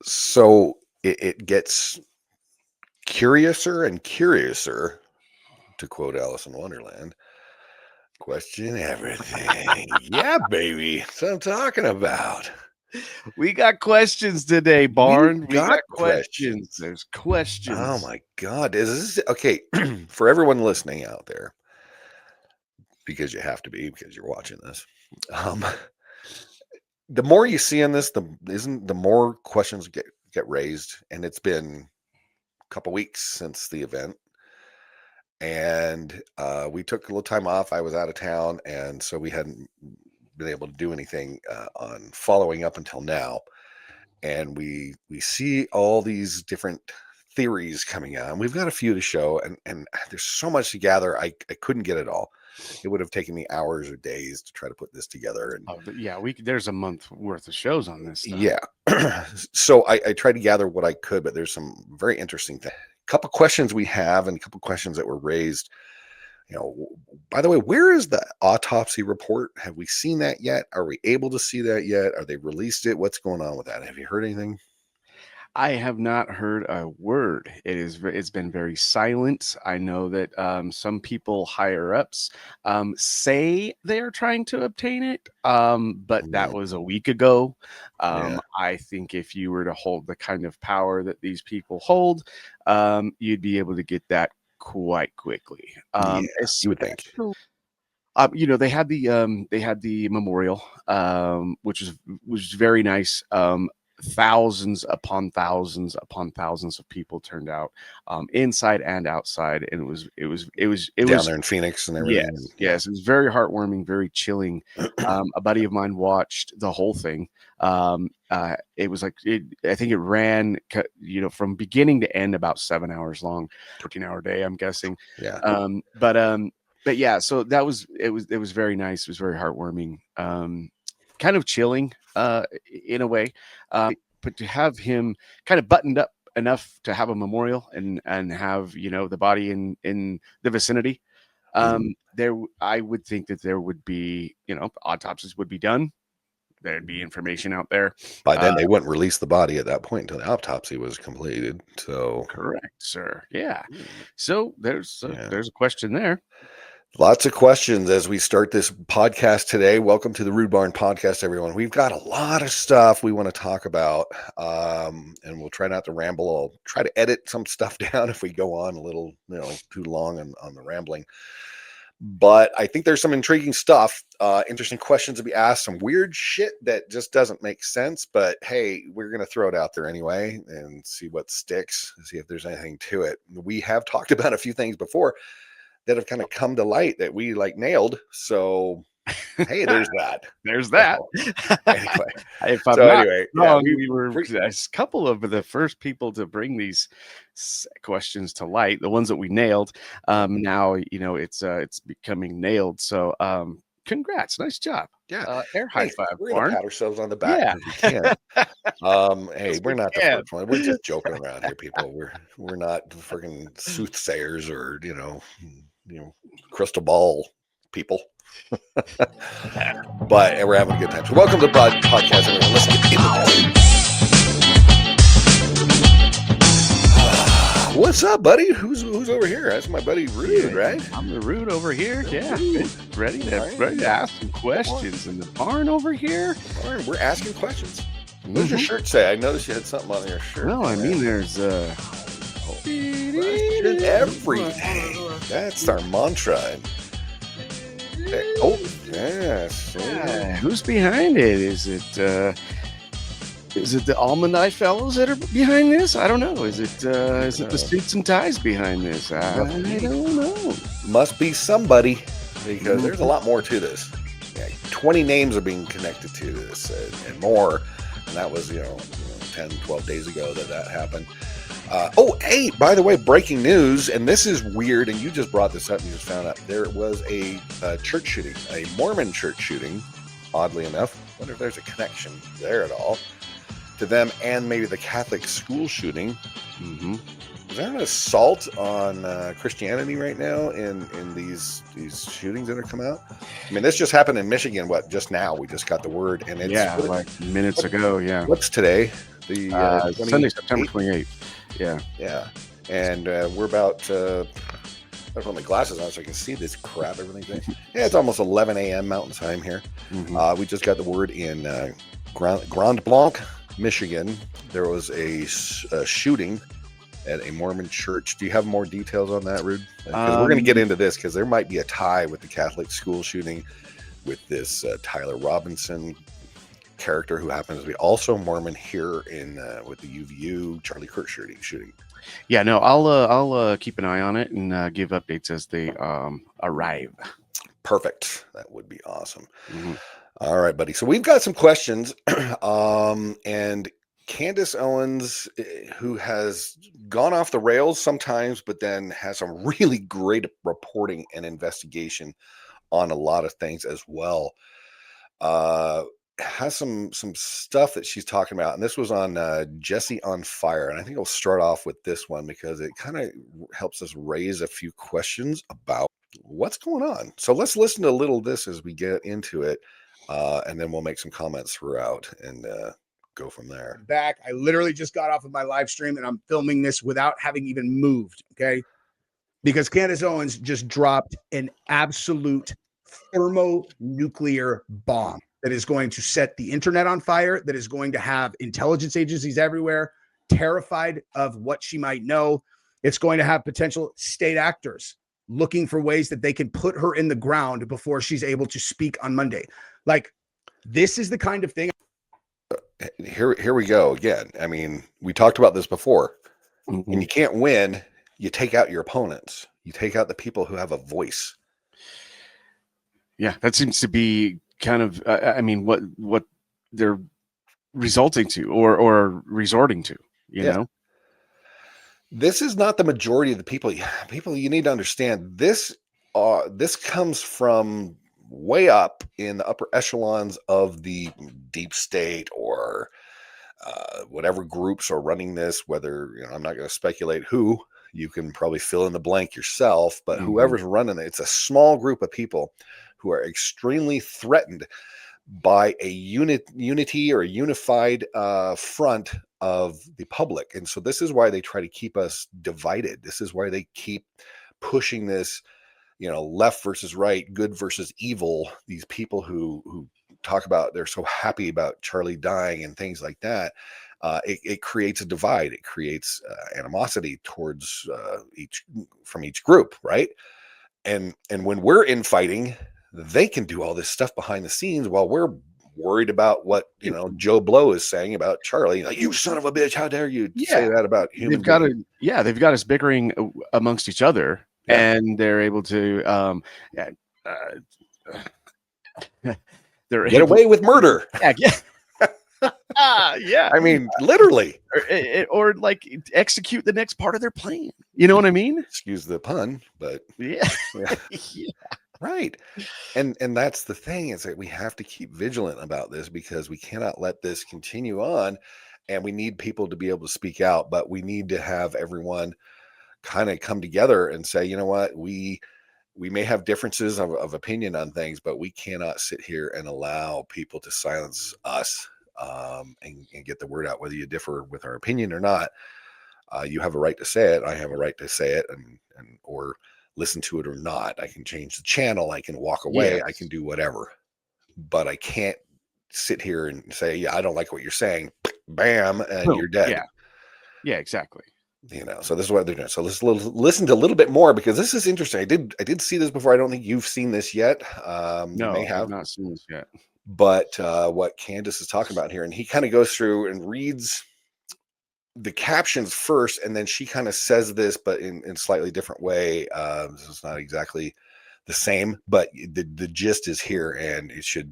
So it gets curiouser and curiouser, to quote Alice in Wonderland. Question everything. Yeah, baby. That's what I'm talking about. We got questions today, We Barn. We got got questions. questions. There's Oh questions. my God. Is this okay? For everyone listening out there, because you have to be because you're watching this. Um, the more you see in this, the more questions get raised, and it's been a couple weeks since the event, and we took a little time off. I was out of town, and so we hadn't been able to do anything on following up until now. And we see all these different theories coming out, and we've got a few to show, and there's so much to gather. I couldn't get it all. It would have taken me hours or days to try to put this together. And Yeah, there's a month worth of shows on this stuff. yeah, so I tried to gather what I could, but there's some very interesting things. A couple questions we have, and a couple questions that were raised. By the way, where is the autopsy report? Have we seen that yet? Are we able to see that yet? Are they released it? What's going on with that? Have you heard anything? I have not heard a word. It's been very silent. I know that some people higher ups say they are trying to obtain it, but that was a week ago. Yeah. I think if you were to hold the kind of power that these people hold, you'd be able to get that quite quickly. Yeah, you would think. They had the memorial, which was very nice. Thousands upon thousands upon thousands of people turned out, inside and outside, and it was Down there in Phoenix and everything. Yes, it was very heartwarming, very chilling. A buddy of mine watched the whole thing. It was I think it ran, from beginning to end about 7 hours long, 14-hour day, I'm guessing. Yeah. But yeah, so it was very nice. It was very heartwarming, kind of chilling in a way, but to have him kind of buttoned up enough to have a memorial and have the body in the vicinity, I would think that there would be autopsies would be done. There'd be information out there. By then, they wouldn't release the body at that point until the autopsy was completed. So correct, sir. Yeah. So there's a question there. Lots of questions as we start this podcast today. Welcome to the Rude Barn Podcast, everyone. We've got a lot of stuff we want to talk about, and we'll try not to ramble. I'll try to edit some stuff down if we go on a little, too long on the rambling. But I think there's some intriguing stuff, interesting questions to be asked, some weird shit that just doesn't make sense. But hey, we're going to throw it out there anyway and see what sticks, see if there's anything to it. We have talked about a few things before that have kind of come to light that we nailed. So, hey, there's that. There's that. Anyway, if I'm not wrong, we were a couple of the first people to bring these questions to light. The ones that we nailed. Now it's becoming nailed. So, congrats, nice job. Yeah, air high five. We're gonna pat ourselves on the back. Yeah, we can. Hey, we're not the first one. We're just joking around here, people. We're not freaking soothsayers or crystal ball people. But we're having a good time. So welcome to the podcast, everyone. Let's get into this. What's up, buddy? Who's over here? That's my buddy Rude, right? I'm the Rude over here. Yeah, ready to ask some questions. And the Barn over here. Barn, we're asking questions. What does your shirt say? I noticed you had something on your shirt. Well, I mean, there's everything. That's our mantra. Oh, yes. Who's behind it? Is it the Almond Eye Fellows that are behind this? I don't know. Is it the Suits and Ties behind this? I don't know. Must be somebody, because there's a lot more to this. 20 names are being connected to this and more. And that was, 10, 12 days ago that happened. Hey, by the way, breaking news, and this is weird, and you just brought this up, you just found out, there was a church shooting, a Mormon church shooting, oddly enough. I wonder if there's a connection there at all to them, and maybe the Catholic school shooting. is there an assault on Christianity right now in these shootings that are coming out? I mean, this just happened in Michigan. What? Just now, we just got the word, and it's like minutes ago. Yeah. What's today? The Sunday, September 28th. Yeah. Yeah, and we're about. I put my glasses on so I can see this crap. Everything. Yeah, it's almost 11 a.m. Mountain Time here. Mhm. We just got the word in Grand Blanc, Michigan. There was a shooting at a Mormon church. Do you have more details on that, Rude? Because we're going to get into this because there might be a tie with the Catholic school shooting with this Tyler Robinson character who happens to be also Mormon here in with the UVU Charlie Kirks shooting. Yeah, no, I'll keep an eye on it and give updates as they arrive. Perfect. That would be awesome. Mm-hmm. All right, buddy. So we've got some questions, and Candace Owens, who has gone off the rails sometimes, but then has some really great reporting and investigation on a lot of things as well. Has some stuff that she's talking about, and this was on Jesse on Fire, and I think I'll start off with this one because it kind of helps us raise a few questions about what's going on. So let's listen to a little of this as we get into it, and then we'll make some comments throughout and go from there. Back, I literally just got off of my live stream, and I'm filming this without having even moved. Okay, because Candace Owens just dropped an absolute thermonuclear bomb that is going to set the internet on fire, that is going to have intelligence agencies everywhere terrified of what she might know. It's going to have potential state actors looking for ways that they can put her in the ground before she's able to speak on Monday. Like, this is the kind of thing. Here we go again. I mean, we talked about this before. Mm-hmm. And you can't win. You take out your opponents. You take out the people who have a voice. Yeah, that seems to be kind of, I mean, what they're resulting to or resorting to, you know? This is not the majority of the people. People, you need to understand this. This comes from way up in the upper echelons of the deep state or whatever groups are running this. Whether, you know, I'm not going to speculate who. You can probably fill in the blank yourself, but whoever's running it, it's a small group of people who are extremely threatened by a unity or a unified front of the public. And so this is why they try to keep us divided. This is why they keep pushing this, you know, left versus right, good versus evil. These people who talk about they're so happy about Charlie dying and things like that. It creates a divide. It creates animosity towards each group, right? And when we're infighting, they can do all this stuff behind the scenes while we're worried about what, you know, Joe Blow is saying about Charlie. Like, you son of a bitch! How dare you say that about human? They've got us bickering amongst each other, and they're able to they're get away with murder. Yeah. I mean, literally, or like execute the next part of their plan. You know what I mean? Excuse the pun, but yeah. Right. And that's the thing, is that we have to keep vigilant about this because we cannot let this continue on, and we need people to be able to speak out, but we need to have everyone kind of come together and say, you know what, we may have differences of opinion on things, but we cannot sit here and allow people to silence us and get the word out, whether you differ with our opinion or not. You have a right to say it. I have a right to say it, and or listen to it or not. I can change the channel. I can walk away. Yes. I can do whatever, but I can't sit here and say, yeah, I don't like what you're saying. Bam. And you're dead. Yeah, exactly. You know, so this is what they're doing. So let's listen to a little bit more, because this is interesting. I did see this before. I don't think you've seen this yet. No, I have not seen this yet. But what Candace is talking about here, and he kind of goes through and reads the captions first, and then she kind of says this, but in slightly different way. This is not exactly the same, but the gist is here, and it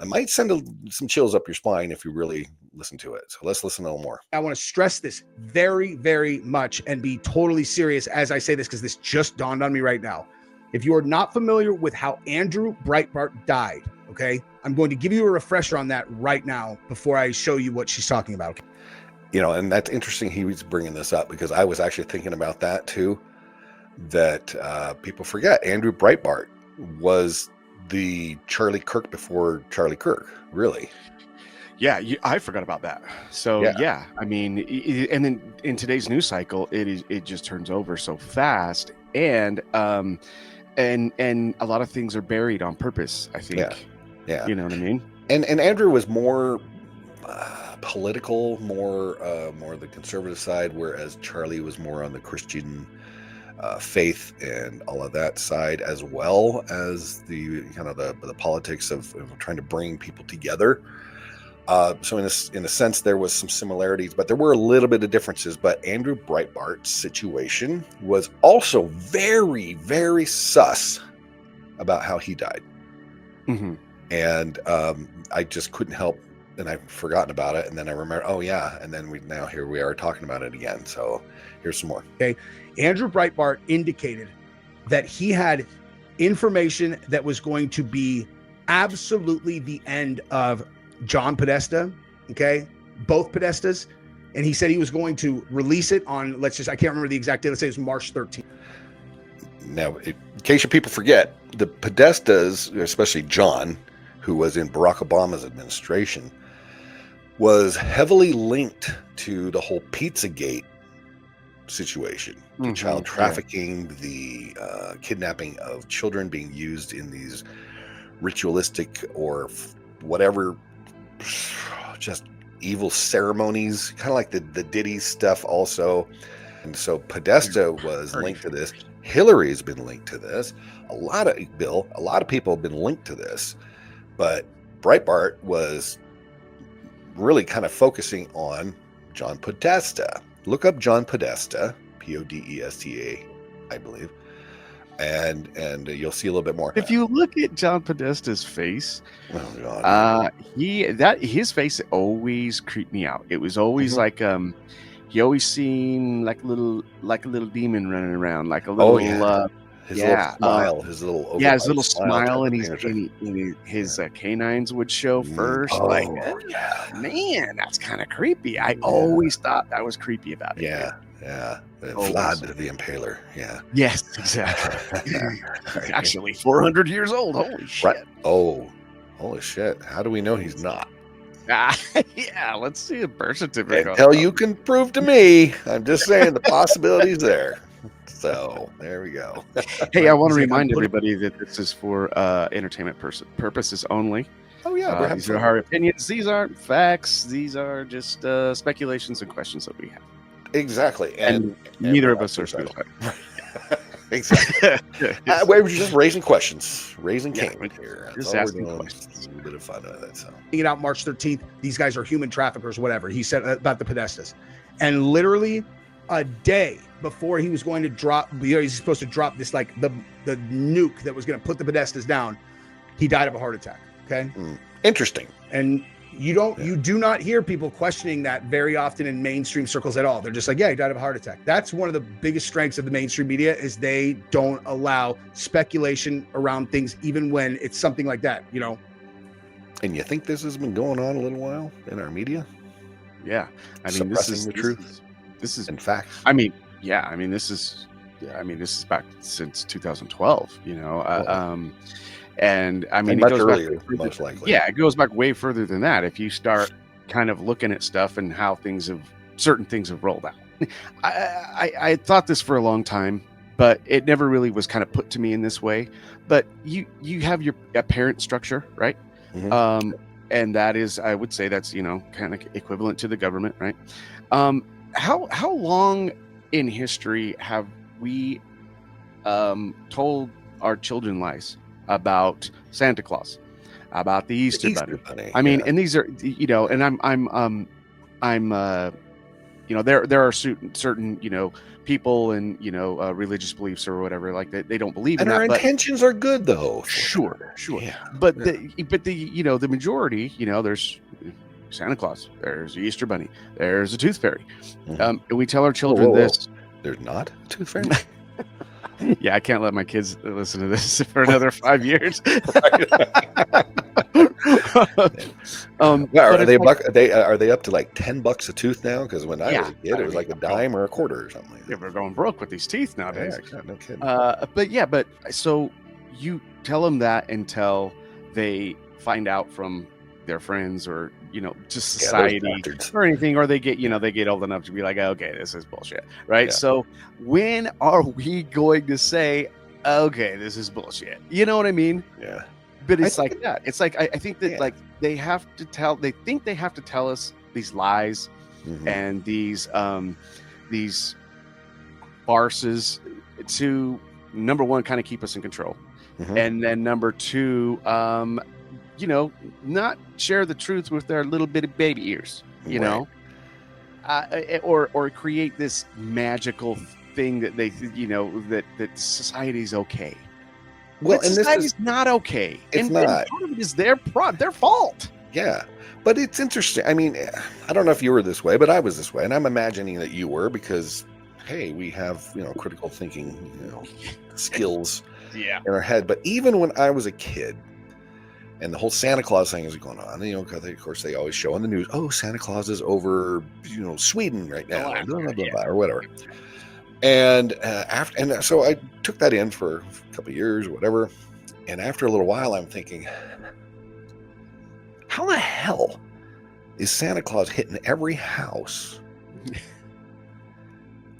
might send some chills up your spine if you really listen to it. So let's listen a little more. I want to stress this very, very much and be totally serious as I say this, because this just dawned on me right now. If you are not familiar with how Andrew Breitbart died, okay, I'm going to give you a refresher on that right now before I show you what she's talking about. and that's interesting. He was bringing this up because I was actually thinking about that too. That people forget Andrew Breitbart was the Charlie Kirk before Charlie Kirk, really. Yeah, I forgot about that. So yeah, I mean, and then in today's news cycle, it just turns over so fast, and a lot of things are buried on purpose, I think. Yeah. You know what I mean? And Andrew was more political, more the conservative side, whereas Charlie was more on the Christian faith and all of that side, as well as the kind of the politics of trying to bring people together. So in a sense, there was some similarities, but there were a little bit of differences. But Andrew Breitbart's situation was also very, very sus about how he died. Mm-hmm. And I just couldn't help, and I've forgotten about it. And then I remember, oh yeah, and then here we are talking about it again. So here's some more. Okay, Andrew Breitbart indicated that he had information that was going to be absolutely the end of John Podesta, okay, both Podestas, and he said he was going to release it on, I can't remember the exact date, let's say it was March 13th. Now, in case you people forget, the Podestas, especially John, who was in Barack Obama's administration, was heavily linked to the whole Pizzagate situation, the child trafficking, the kidnapping of children being used in these ritualistic or whatever, just evil ceremonies, kind of like the Diddy stuff also. And so Podesta was linked to this. Hillary's been linked to this. A lot of people have been linked to this, but Breitbart was really kind of focusing on John Podesta. Look up John Podesta, Podesta, I believe, and you'll see a little bit more. If you look at John Podesta's face, oh God, his face always creeped me out. It was always like he always seemed like a little demon running around, like a little his little smile, his little smile, and his canines would show first. Man, that's kind of creepy. I always thought that was creepy about it. Yeah. Vlad the Impaler. Yeah. Yes, exactly. Actually, 400 years old. Holy shit. Right. Oh, holy shit. How do we know he's not? Yeah, let's see a birth certificate. Until you can prove to me. I'm just saying the possibility's there. So there we go. Hey, I want to remind everybody that this is for entertainment purposes only. Oh yeah, these are our opinions. These aren't facts. These are just speculations and questions that we have. Exactly, and neither of us are suicidal. Exactly. We're just raising questions, raising cane here. Just asking questions. A little bit of fun with it. So, it out March 13th. These guys are human traffickers, whatever he said about the Podestas, and literally a day before he was going to drop, he's supposed to drop this like the nuke that was going to put the Podestas down. He died of a heart attack. Okay, interesting. And you do not hear people questioning that very often in mainstream circles at all. They're just like, yeah, he died of a heart attack. That's one of the biggest strengths of the mainstream media is they don't allow speculation around things, even when it's something like that, And you think this has been going on a little while in our media? Yeah, I mean, this is the truth. This is in fact. This is back since 2012. And I mean, much earlier, most likely. Yeah, it goes back way further than that. If you start kind of looking at stuff and how certain things have rolled out. I thought this for a long time, but it never really was kind of put to me in this way. But you have your parent structure, right? Mm-hmm. And that is, I would say that's, kind of equivalent to the government, right? How long in history have we told our children lies about Santa Claus, about the Easter Bunny? I mean, and these are, and I'm there are certain, people and, religious beliefs or whatever, like they don't believe in that. And our intentions are good though. Sure. Yeah. But the majority, there's Santa Claus, there's the Easter Bunny, there's a Tooth Fairy. Mm-hmm. We tell our children this. There's not a Tooth Fairy? Yeah, I can't let my kids listen to this for another 5 years. Well, but it's like, are they up to like $10 a tooth now? Because when I was a kid, it was like a dime or a quarter or something like yeah, that. we're going broke with these teeth nowadays. Yeah, no kidding. But so you tell them that until they find out from their friends or just Yeah, those society bastards. or anything, or they get old enough to be like, okay, this is bullshit, right? Yeah. So when are we going to say, okay, this is bullshit? You know what I mean? Yeah. But I it's think like that. It's like I think that Yeah. like they think they have to tell us these lies Mhm. and these farces to, number one, kind of keep us in control. Mhm. And then number two, not share the truth with their little bitty baby ears, Right. or create this magical thing that they, that society's okay. Well, But and this society's is not okay. It's And not. part of it is their fault. Yeah. But it's interesting. I mean, I don't know if you were this way, but I was this way. And I'm imagining that you were because, hey, we have, critical thinking, skills Yeah. in our head. But even when I was a kid and the whole Santa Claus thing is going on, because of course they always show on the news, oh, Santa Claus is over, Sweden right now, Alaska, blah, blah, blah, yeah. blah, or whatever. And so I took that in for a couple of years or whatever. And after a little while, I'm thinking, how the hell is Santa Claus hitting every house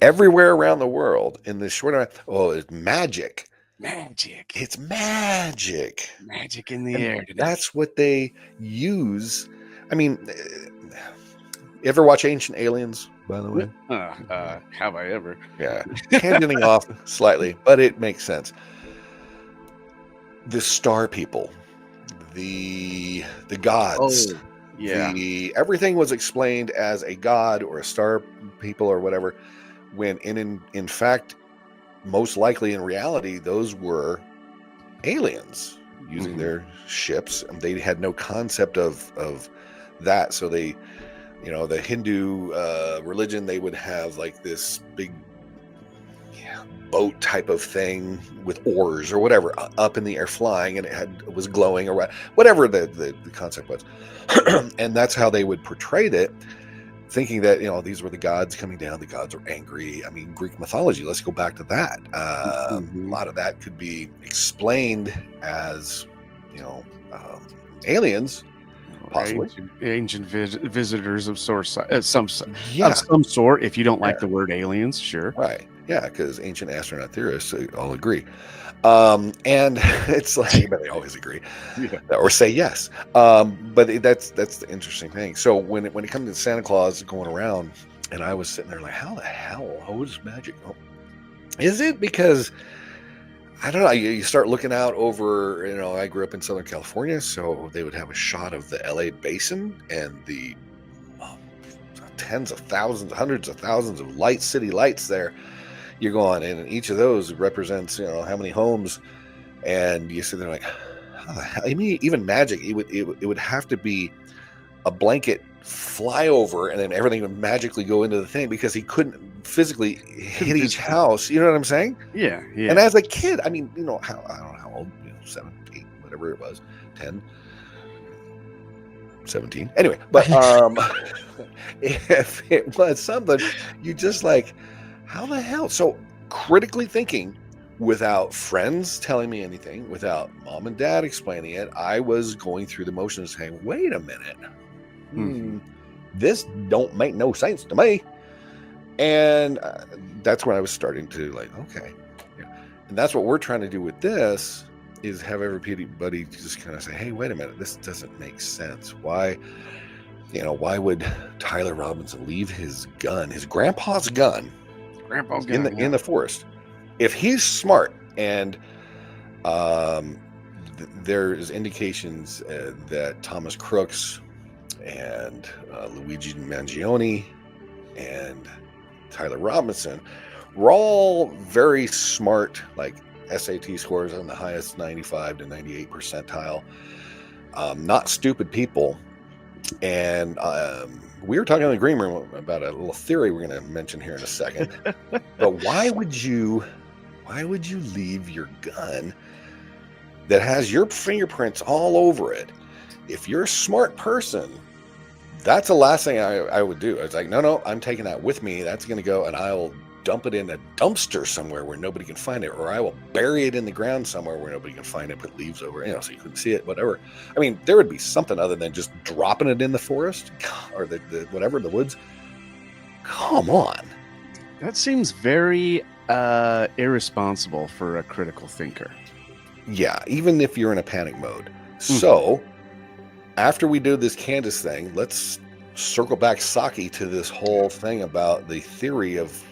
everywhere around the world in this short amount? Oh, it's magic. Magic. It's magic. Magic in the And air tonight. that's what they use. I mean, you ever watch Ancient Aliens, by the way? Have I ever? Yeah. Tangenting off slightly, but it makes sense. The star people, the gods. Oh, yeah. Everything was explained as a god or a star people or whatever, when in fact, most likely in reality, those were aliens using Mhm. their ships, and they had no concept of that. So they, the Hindu religion, they would have like this big boat type of thing with oars or whatever up in the air flying, and it was glowing or whatever the concept was. And that's how they would portray it, thinking that these were the gods coming down. The gods are angry. I mean, Greek mythology, let's go back to that. A lot of that could be explained as aliens, possibly. Ancient visitors of some Yeah, of some sort. If you don't like the word aliens, sure. right. Yeah, because ancient astronaut theorists all agree. And it's like, but they always agree, or say yes. But that's the interesting thing. So when it comes to Santa Claus going around, and I was sitting there like, how the hell? How is magic? Oh, is it because I don't know? You start looking out over. I grew up in Southern California, so they would have a shot of the LA basin and the tens of thousands, hundreds of thousands of city lights there. You're going, and each of those represents, how many homes, and you sit there like, how the hell? I mean, even magic, it would have to be a blanket fly over, and then everything would magically go into the thing because he couldn't physically hit each house. You know what I'm saying? Yeah. And as a kid, I mean, I don't know how old, 7, 8, whatever it was, 10, 17. Anyway, but if it was something, you just like, how the hell? So critically thinking, without friends telling me anything, without mom and dad explaining it, I was going through the motions saying, wait a minute, this don't make no sense to me. And that's when I was starting to like, okay. Yeah. And that's what we're trying to do with this, is have everybody just kind of say, hey, wait a minute, this doesn't make sense. Why would Tyler Robinson leave his gun, his grandpa's gun, in the forest? If he's smart, and there's indications that Thomas Crooks and Luigi Mangione and Tyler Robinson were all very smart, like SAT scores on the highest 95 to 98 percentile, not stupid people. And we were talking in the green room about a little theory we're going to mention here in a second. But why would you leave your gun that has your fingerprints all over it if you're a smart person, that's the last thing I would do. It's like, no, I'm taking that with me. That's going to go, and I'll dump it in a dumpster somewhere where nobody can find it, or I will bury it in the ground somewhere where nobody can find it, put leaves over, so you couldn't see it, whatever. I mean, there would be something other than just dropping it in the forest or the whatever, the woods. Come on. That seems very irresponsible for a critical thinker. Yeah, even if you're in a panic mode. So after we do this Candace thing, let's circle back, Saki, to this whole thing about the theory of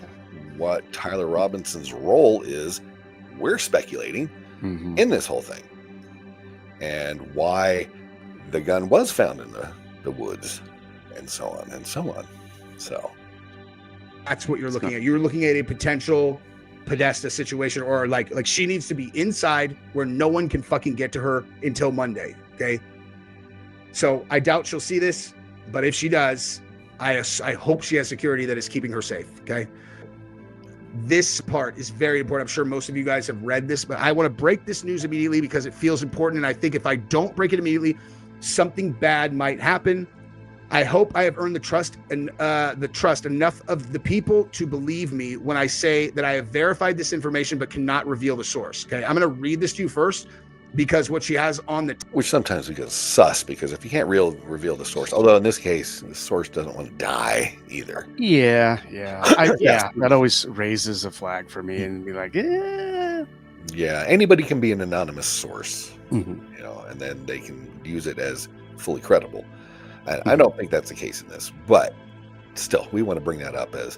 what Tyler Robinson's role is. We're speculating in this whole thing, and why the gun was found in the woods, and so on and so on. So that's what you're looking at. You're looking at a potential Podesta situation, or like she needs to be inside where no one can fucking get to her until Monday. Okay. So I doubt she'll see this, but if she does, I hope she has security that is keeping her safe. Okay. This part is very important. I'm sure most of you guys have read this, but I want to break this news immediately because it feels important. And I think if I don't break it immediately, something bad might happen. I hope I have earned the trust enough of the people to believe me when I say that I have verified this information but cannot reveal the source. Okay. I'm going to read this to you first, because what she has on the which sometimes becomes sus, because if you can't reveal the source, although in this case the source doesn't want to die either. Yeah. That always raises a flag for me, and be like, yeah, anybody can be an anonymous source, and then they can use it as fully credible. And I don't think that's the case in this, but still, we want to bring that up as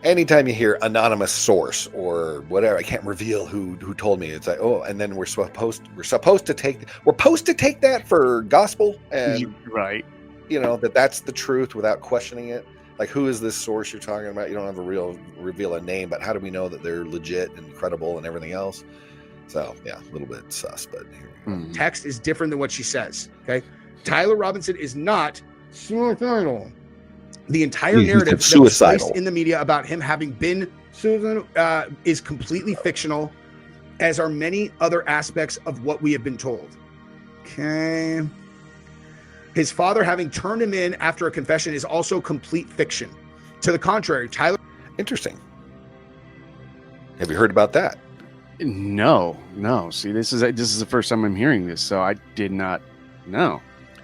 anytime you hear anonymous source or whatever, I can't reveal who told me. It's like, and then we're supposed to take that for gospel, and right, that's the truth without questioning it. Like, who is this source you're talking about? You don't have to reveal a name, but how do we know that they're legit and credible and everything else? So yeah, a little bit sus, but text is different than what she says. Okay, Tyler Robinson is not suicidal. The entire narrative that was placed in the media about him having been suicidal is completely fictional, as are many other aspects of what we have been told. Okay. His father having turned him in after a confession is also complete fiction. To the contrary, Tyler. Interesting. Have you heard about that? No. See, this is the first time I'm hearing this, so I did not know.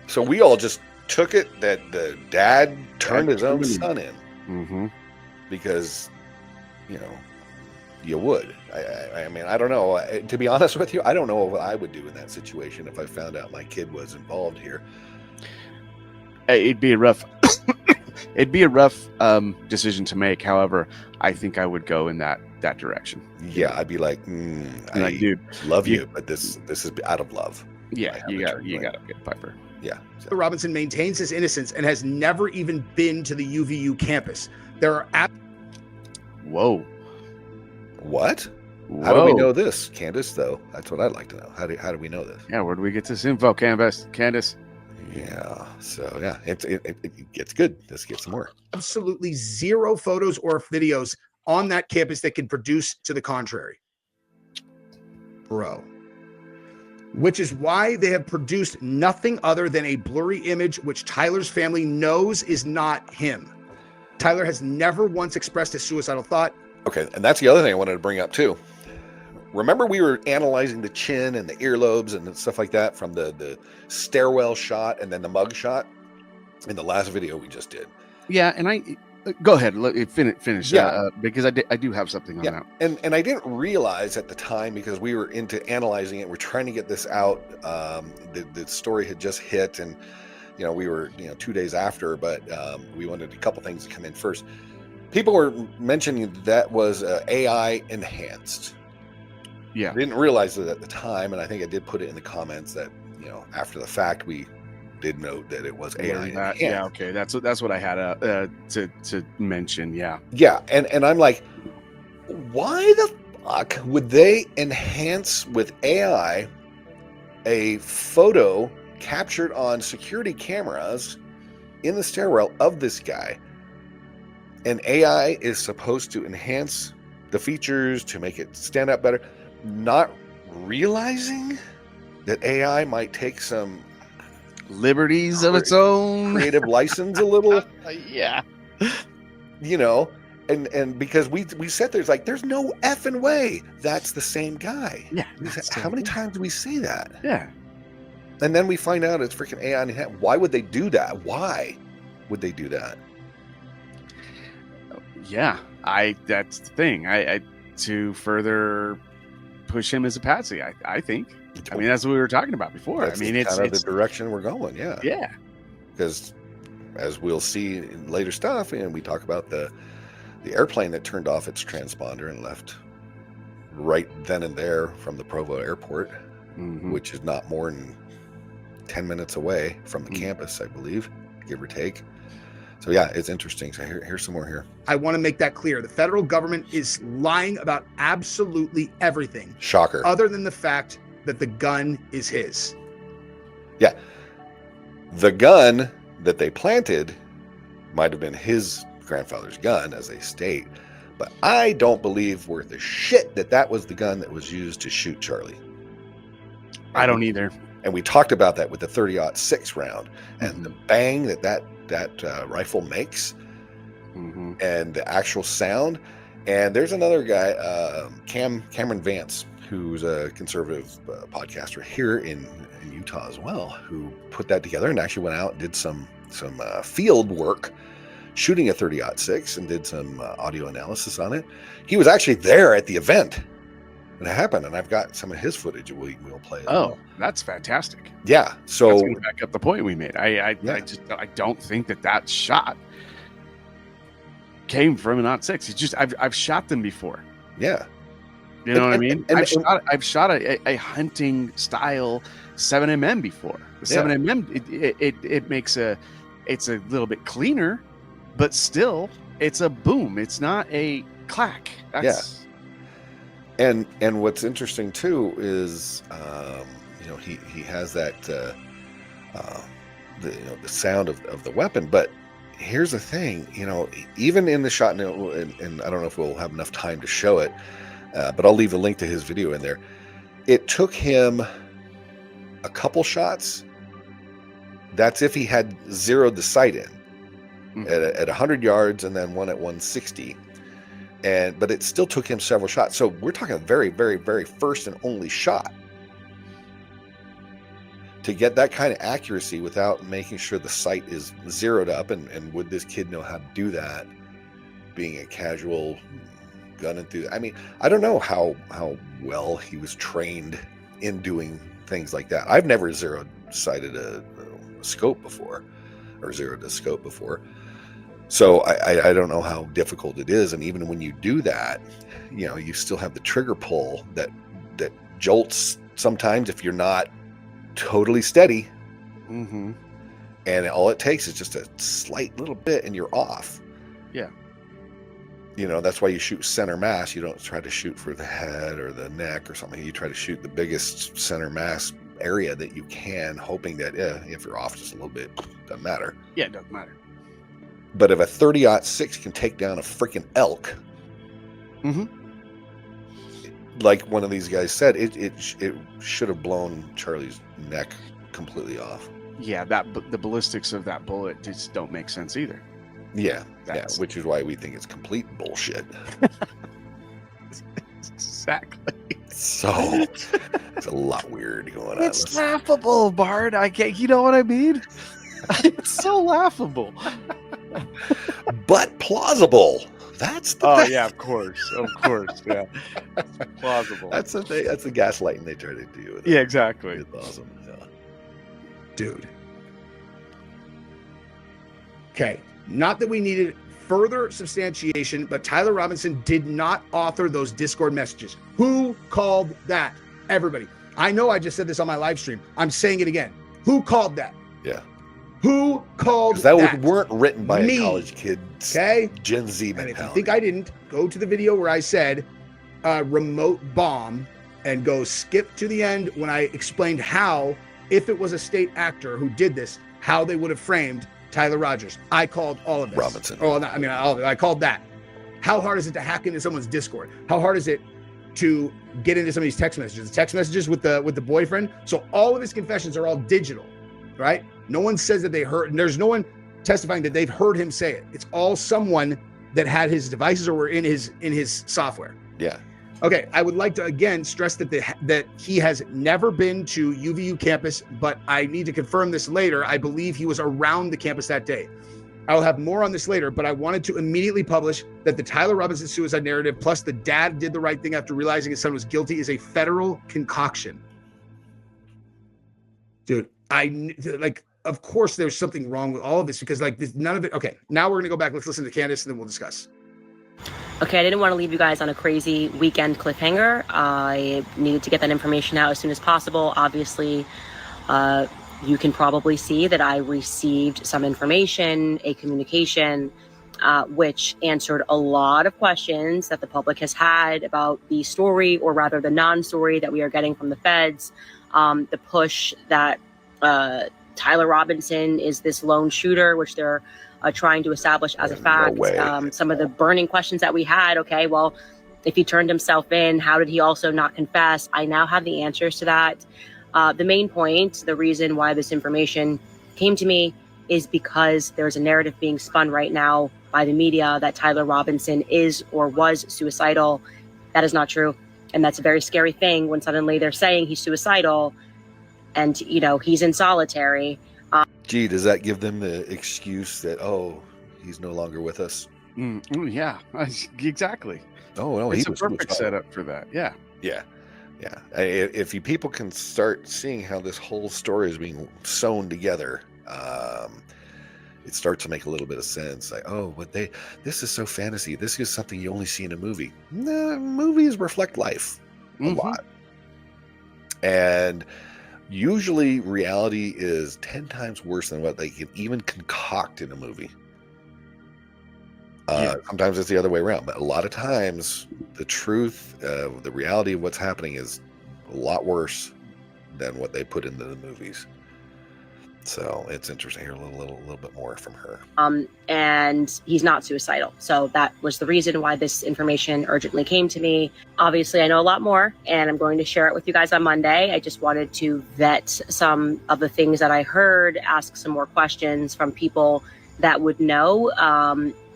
So we all just took it that the dad turned his own son in, because you would. I mean, I don't know. To be honest with you, I don't know what I would do in that situation if I found out my kid was involved here. It'd be a rough decision to make. However, I think I would go in that direction. Yeah, I'd be like, dude, love you, but this is out of love. Yeah, you got to get Piper. Yeah. So. Robinson maintains his innocence and has never even been to the UVU campus. There are Whoa. What? How do we know this, Candace, though? That's what I'd like to know. How do we know this? Yeah, where do we get this info, Candace? Yeah. So yeah, it gets good. Let's get some more. Absolutely zero photos or videos on that campus that can produce to the contrary. Bro. Which is why they have produced nothing other than a blurry image, which Tyler's family knows is not him. Tyler has never once expressed a suicidal thought. Okay, and that's the other thing I wanted to bring up too. Remember, we were analyzing the chin and the earlobes and stuff like that from the stairwell shot and then the mug shot in the last video we just did. Yeah, and I go ahead, finish. Yeah, because I do have something on that. And I didn't realize at the time, because we were into analyzing it. We're trying to get this out. The story had just hit, and we were 2 days after, but we wanted a couple things to come in first. People were mentioning that was AI enhanced. Yeah, I didn't realize it at the time, and I think I did put it in the comments that after the fact we did note that it was AI enhanced. Yeah, okay, that's what I had to mention. Yeah, and I'm like, why the fuck would they enhance with AI a photo captured on security cameras in the stairwell of this guy? And AI is supposed to enhance the features to make it stand out better, not realizing that AI might take some liberties of its own. creative license a little, Yeah. you know, and because we sat there, it's like, there's no effing way that's the same guy. Yeah. We said, how many times do we say that? Yeah. And then we find out it's freaking AI. Why would they do that? Why would they do that? Yeah. That's the thing. I to further push him as a patsy, I think. I mean, that's what we were talking about before. That's I mean, kind of it's the direction we're going. Yeah. Yeah. Because as we'll see in later stuff, and we talk about the airplane that turned off its transponder and left right then and there from the Provo airport, which is not more than 10 minutes away from the campus, I believe, give or take. So yeah, it's interesting. So here's some more here. I want to make that clear. The federal government is lying about absolutely everything. Shocker. Other than the fact that the gun is his. Yeah. The gun that they planted might have been his grandfather's gun, as they state, but I don't believe worth a shit that was the gun that was used to shoot Charlie. I don't either. And we talked about that with the 30-06 round and the bang that rifle makes, and the actual sound. And there's another guy, Camron Vance, who's a conservative podcaster here in Utah as well, who put that together and actually went out and did some field work shooting a 30-06 and did some audio analysis on it. He was actually there at the event when it happened, and I've got some of his footage we'll play. That's fantastic. Yeah. So that's gonna back up the point we made. I don't think that shot came from an 06. It's just I've shot them before. Yeah. You know what I mean? I've shot a hunting style 7mm before. The 7mm it makes it's a little bit cleaner, but still it's a boom. It's not a clack. That's, yeah. And what's interesting too is he has that the sound of the weapon. But here's the thing, even in the shot, and I don't know if we'll have enough time to show it, but I'll leave a link to his video in there. It took him a couple shots. That's if he had zeroed the sight in at 100 yards and then one at 160. But it still took him several shots. So we're talking a very, very, very first and only shot to get that kind of accuracy without making sure the sight is zeroed up. And would this kid know how to do that, being a casual gun enthusiast? I mean, I don't know how well he was trained in doing things like that. I've never zero-sighted a scope before, or zeroed a scope before. So I don't know how difficult it is. And even when you do that, you still have the trigger pull that jolts sometimes if you're not totally steady. And all it takes is just a slight little bit and you're off. Yeah. That's why you shoot center mass. You don't try to shoot for the head or the neck or something. You try to shoot the biggest center mass area that you can, hoping that if you're off just a little bit, doesn't matter. Yeah, it doesn't matter. But if a 30-06 can take down a freaking elk, like one of these guys said, it should have blown Charlie's neck completely off. Yeah, the ballistics of that bullet just don't make sense either. Yeah, which is why we think it's complete bullshit. Exactly. So it's a lot weird going on. It's laughable, Bard. I can't. You know what I mean? It's so laughable, but plausible. That's the thing. Yeah, of course, yeah. It's plausible. That's the thing. That's the gaslighting they try to do. Yeah, exactly. It's awesome. Yeah. Dude. Okay. Not that we needed further substantiation, but Tyler Robinson did not author those Discord messages. Who called that? Everybody. I know I just said this on my live stream. I'm saying it again. Who called that? Yeah. Who called that? Weren't written by a college kid. Okay. Gen Z mentality. And if you think I didn't, go to the video where I said remote bomb and go skip to the end when I explained how, if it was a state actor who did this, how they would have framed Tyler Rogers. I called all of this. Robinson. I called that. How hard is it to hack into someone's Discord? How hard is it to get into some of these text messages? The text messages with the boyfriend. So all of his confessions are all digital, right? No one says that they heard, and there's no one testifying that they've heard him say it. It's all someone that had his devices or were in his software. Yeah. Okay, I would like to again stress that he has never been to UVU campus, but I need to confirm this later. I believe he was around the campus that day. I will have more on this later, but I wanted to immediately publish that the Tyler Robinson suicide narrative, plus the dad did the right thing after realizing his son was guilty, is a federal concoction. Dude, of course there's something wrong with all of this because none of it. Okay, now we're going to go back. Let's listen to Candace and then we'll discuss. Okay, I didn't want to leave you guys on a crazy weekend cliffhanger. I needed to get that information out as soon as possible. Obviously, you can probably see that I received some information, a communication, which answered a lot of questions that the public has had about the story, or rather the non-story that we are getting from the feds. The push that Tyler Robinson is this lone shooter, which they're trying to establish as a fact. Some of the burning questions that we had. Okay, well, if he turned himself in, how did he also not confess? I now have the answers to that. The main point, the reason why this information came to me is because there's a narrative being spun right now by the media that Tyler Robinson is or was suicidal. That is not true. And that's a very scary thing when suddenly they're saying he's suicidal and, he's in solitary. Gee, does that give them the excuse that, he's no longer with us? Yeah, exactly. Oh, no, it's a perfect setup for that. Yeah. Yeah. Yeah. If you people can start seeing how this whole story is being sewn together, it starts to make a little bit of sense. Like, this is so fantasy. This is something you only see in a movie. Movies reflect life a lot. And usually reality is 10 times worse than what they can even concoct in a movie. Sometimes it's the other way around, but a lot of times the truth, the reality of what's happening is a lot worse than what they put into the movies. So it's interesting to hear a little bit more from her. And he's not suicidal. So that was the reason why this information urgently came to me. Obviously, I know a lot more, and I'm going to share it with you guys on Monday. I just wanted to vet some of the things that I heard, ask some more questions from people that would know,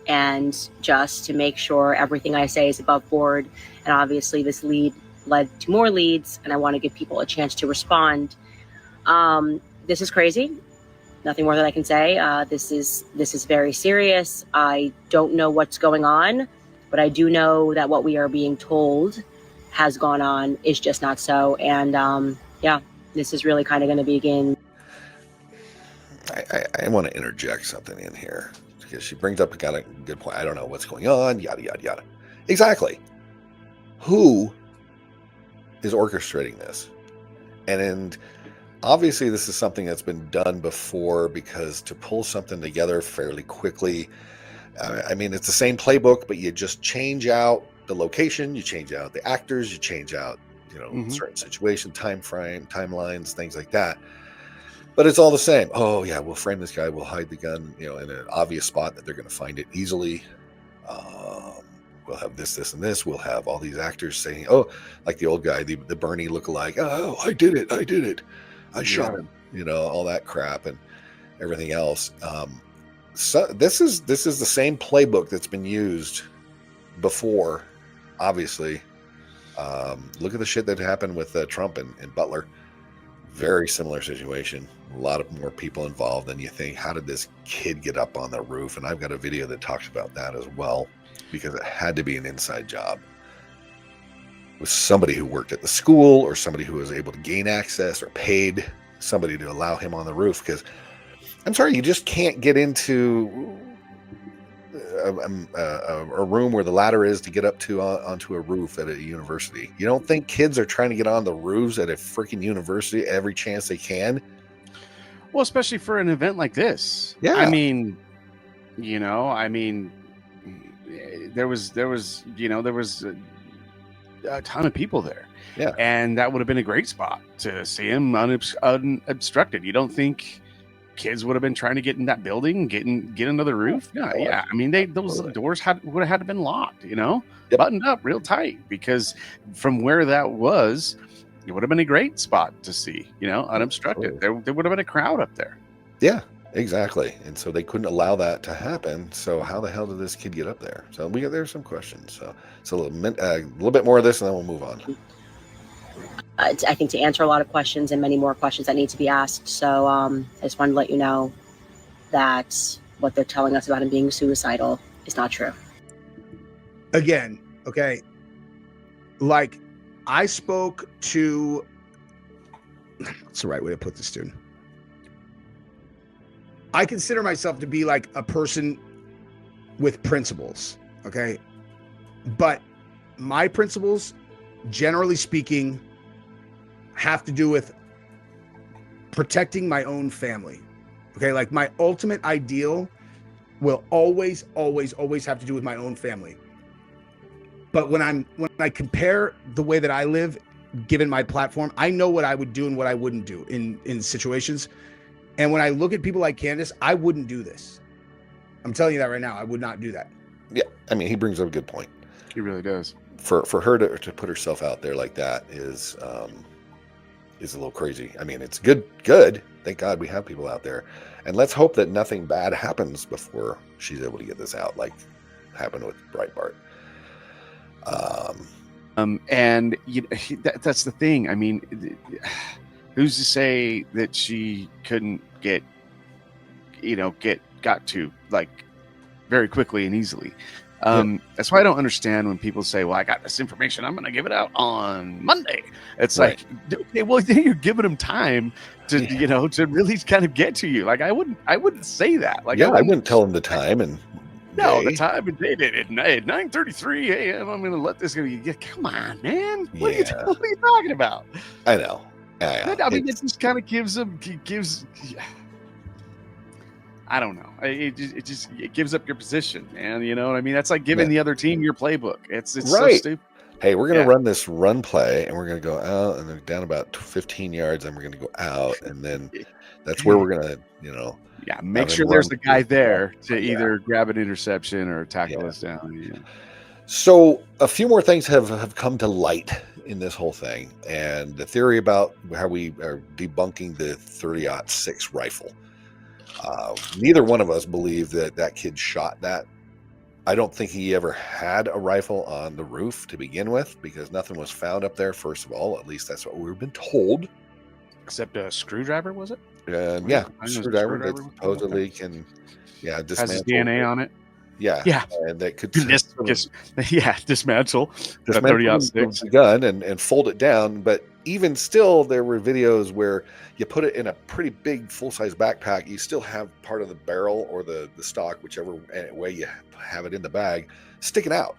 and just to make sure everything I say is above board. And obviously this led to more leads, and I want to give people a chance to respond. This is crazy. Nothing more that I can say. This is very serious. I don't know what's going on, but I do know that what we are being told has gone on is just not so. And this is really kind of going to begin. I want to interject something in here because she brings up a good point. I don't know what's going on, yada, yada, yada. Exactly. Who is orchestrating this? And obviously this is something that's been done before, because to pull something together fairly quickly, I mean, it's the same playbook, but you just change out the location, you change out the actors, you change out, certain situation, time frame, timelines, things like that. But it's all the same. Oh yeah, we'll frame this guy, we'll hide the gun, in an obvious spot that they're going to find it easily. We'll have this, and this. We'll have all these actors saying, like the old guy, the Bernie lookalike. Oh, I did it. I shot him. All that crap and everything else. So this is the same playbook that's been used before. Obviously, look at the shit that happened with Trump and Butler. Very similar situation. A lot of more people involved than you think. How did this kid get up on the roof? And I've got a video that talks about that as well, because it had to be an inside job with somebody who worked at the school, or somebody who was able to gain access or paid somebody to allow him on the roof. Because I'm sorry, you just can't get into a room where the ladder is to get up to onto a roof at a university. You don't think kids are trying to get on the roofs at a freaking university every chance they can? Well, especially for an event like this. Yeah. I mean, there was a ton of people there. Yeah. And that would have been a great spot to see him unobstructed. You don't think kids would have been trying to get in that building, get another roof? Yeah. I mean, those doors would have had to been locked, buttoned up real tight, because from where that was, it would have been a great spot to see, unobstructed. There would have been a crowd up there. Yeah, exactly. And so they couldn't allow that to happen. So how the hell did this kid get up there? So there's some questions. So it's a little bit more of this, and then we'll move on. I think to answer a lot of questions and many more questions that need to be asked. So I just wanted to let you know that what they're telling us about him being suicidal is not true. Again, okay, like I spoke to, what's the right way to put this, dude? I consider myself to be like a person with principles, okay? But my principles, generally speaking, have to do with protecting my own family, okay? Like my ultimate ideal will always, always, always have to do with my own family. But when I compare the way that I live, given my platform, I know what I would do and what I wouldn't do in situations. And when I look at people like Candace, I wouldn't do this. I'm telling you that right now. I would not do that. Yeah, I mean, he brings up a good point. He really does. For her to put herself out there like that is a little crazy. I mean, it's good. Thank God we have people out there, and let's hope that nothing bad happens before she's able to get this out, like happened with Breitbart. And that's the thing. I mean, who's to say that she couldn't got to like very quickly and easily? That's why I don't understand when people say, well, I got this information, I'm going to give it out on Monday. It's right. Like, okay, well, then you're giving them time to, to really kind of get to you. Like, I wouldn't say that. Like, I wouldn't tell them the time and no, the time and date at 9:33 a.m. I'm going to let this go. Come on, man. What are you talking about? I know. I mean, it just kind of gives I don't know. It gives up your position, man. You know what I mean? That's like giving the other team your playbook. It's right. So stupid. Hey, we're going to run this run play, and we're going to go out, and then down about 15 yards, and we're going to go out, and then that's where we're going to, make sure there's the guy there to either grab an interception or tackle us down. Yeah. So a few more things have come to light in this whole thing, and the theory about how we are debunking the 30-06 rifle. Neither one of us believe that kid shot that. I don't think he ever had a rifle on the roof to begin with, because nothing was found up there, first of all. At least that's what we've been told. Except a screwdriver, was it? Screwdriver that supposedly can, dismantle. Has his DNA on it. Yeah, and that could dismantle the 30-06 gun and fold it down. But even still, there were videos where you put it in a pretty big full-size backpack. You still have part of the barrel or the stock, whichever way you have it in the bag, sticking out.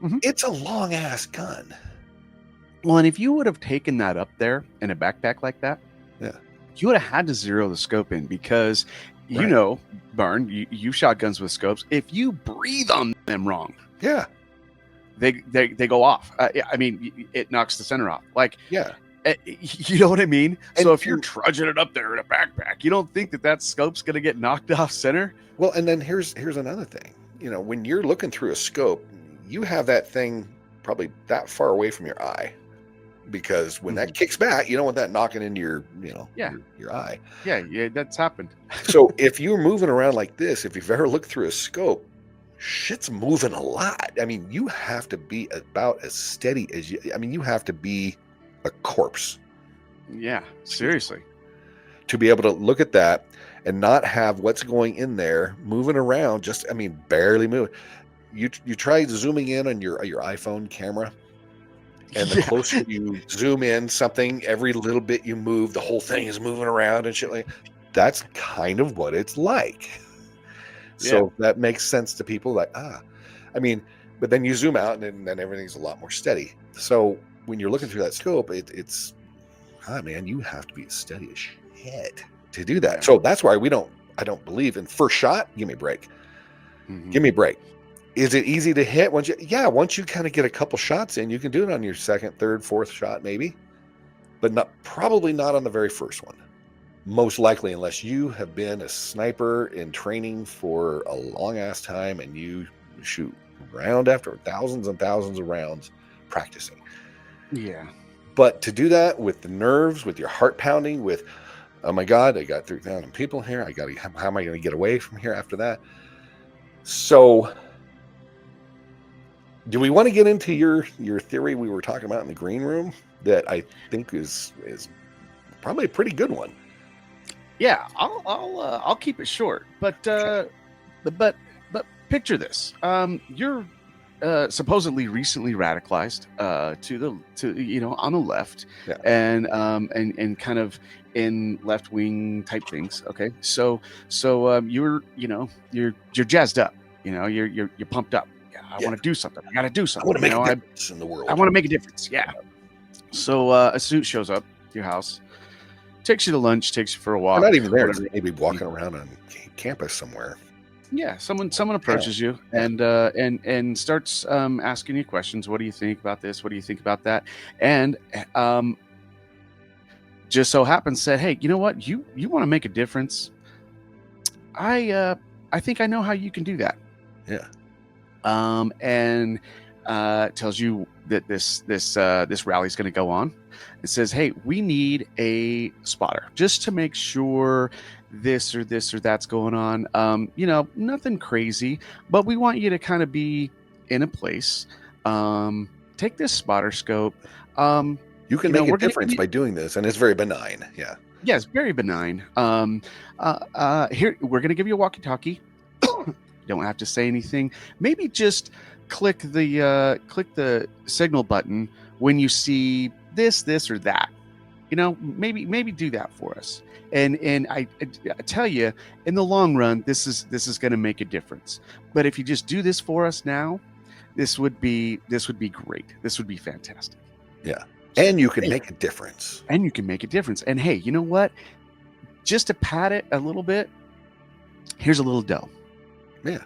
Mm-hmm. It's a long-ass gun. Well, and if you would have taken that up there in a backpack like that, you would have had to zero the scope in, because Barn, you shot guns with scopes. If you breathe on them wrong, they go off. I mean, it knocks the center off. Like, you know what I mean? And so if you're trudging it up there in a backpack, you don't think that scope's going to get knocked off center? Well, and then here's another thing. When you're looking through a scope, you have that thing probably that far away from your eye, because when that kicks back, you don't want that knocking into your eye. Yeah, that's happened. So if you're moving around like this, if you've ever looked through a scope, shit's moving a lot. I mean, you have to be about as steady as you have to be a corpse. Yeah, seriously. To be able to look at that and not have what's going in there moving around, barely moving. You try zooming in on your iPhone camera, and the closer you zoom in something, every little bit you move, the whole thing is moving around and shit like that. That's kind of what it's like. So that makes sense to people like, but then you zoom out and then everything's a lot more steady. So when you're looking through that scope, it's you have to be as steady as shit to do that. So that's why I don't believe in first shot, give me a break. Mm-hmm. Give me a break. Is it easy to hit once you kind of get a couple shots in, you can do it on your second, third, fourth shot maybe, but probably not on the very first one. Most likely, unless you have been a sniper in training for a long ass time and you shoot round after thousands and thousands of rounds practicing. Yeah. But to do that with the nerves, with your heart pounding, with oh my God, I got 3,000 people here. How am I going to get away from here after that? So do we want to get into your theory we were talking about in the green room that I think is probably a pretty good one? Yeah, I'll keep it short, but picture this: you're supposedly recently radicalized to on the left, Yeah. and kind of in left wing type things. Okay, so you're jazzed up, you're pumped up. Yeah, I want to do something. I got to do I something. want to make a difference in the world. I want to make a difference. Yeah. So a suit shows up at your house, takes you to lunch, takes you for a walk. We're not even there. whatever. Maybe walking around on campus somewhere. Yeah, someone approaches you and starts asking you questions. What do you think about this? What do you think about that? And just so happens said, hey, you know what? You want to make a difference? I think I know how you can do that. Yeah. And tells you that this rally is going to go on. It says, hey, we need a spotter just to make sure this or that's going on. Nothing crazy, but we want you to kind of be in a place. Take this spotter scope. You can make a difference by doing this, and it's very benign. Yeah. Yeah, it's very benign. Here, we're going to give you a walkie-talkie. You don't have to say anything. Maybe just click the signal button when you see this or that. Maybe do that for us. And I tell you, in the long run, this is going to make a difference. But if you just do this for us now, this would be great. This would be fantastic. Yeah. And you can make a difference. And you can make a difference. And hey, you know what? Just to pad it a little bit, here's a little dough. Yeah.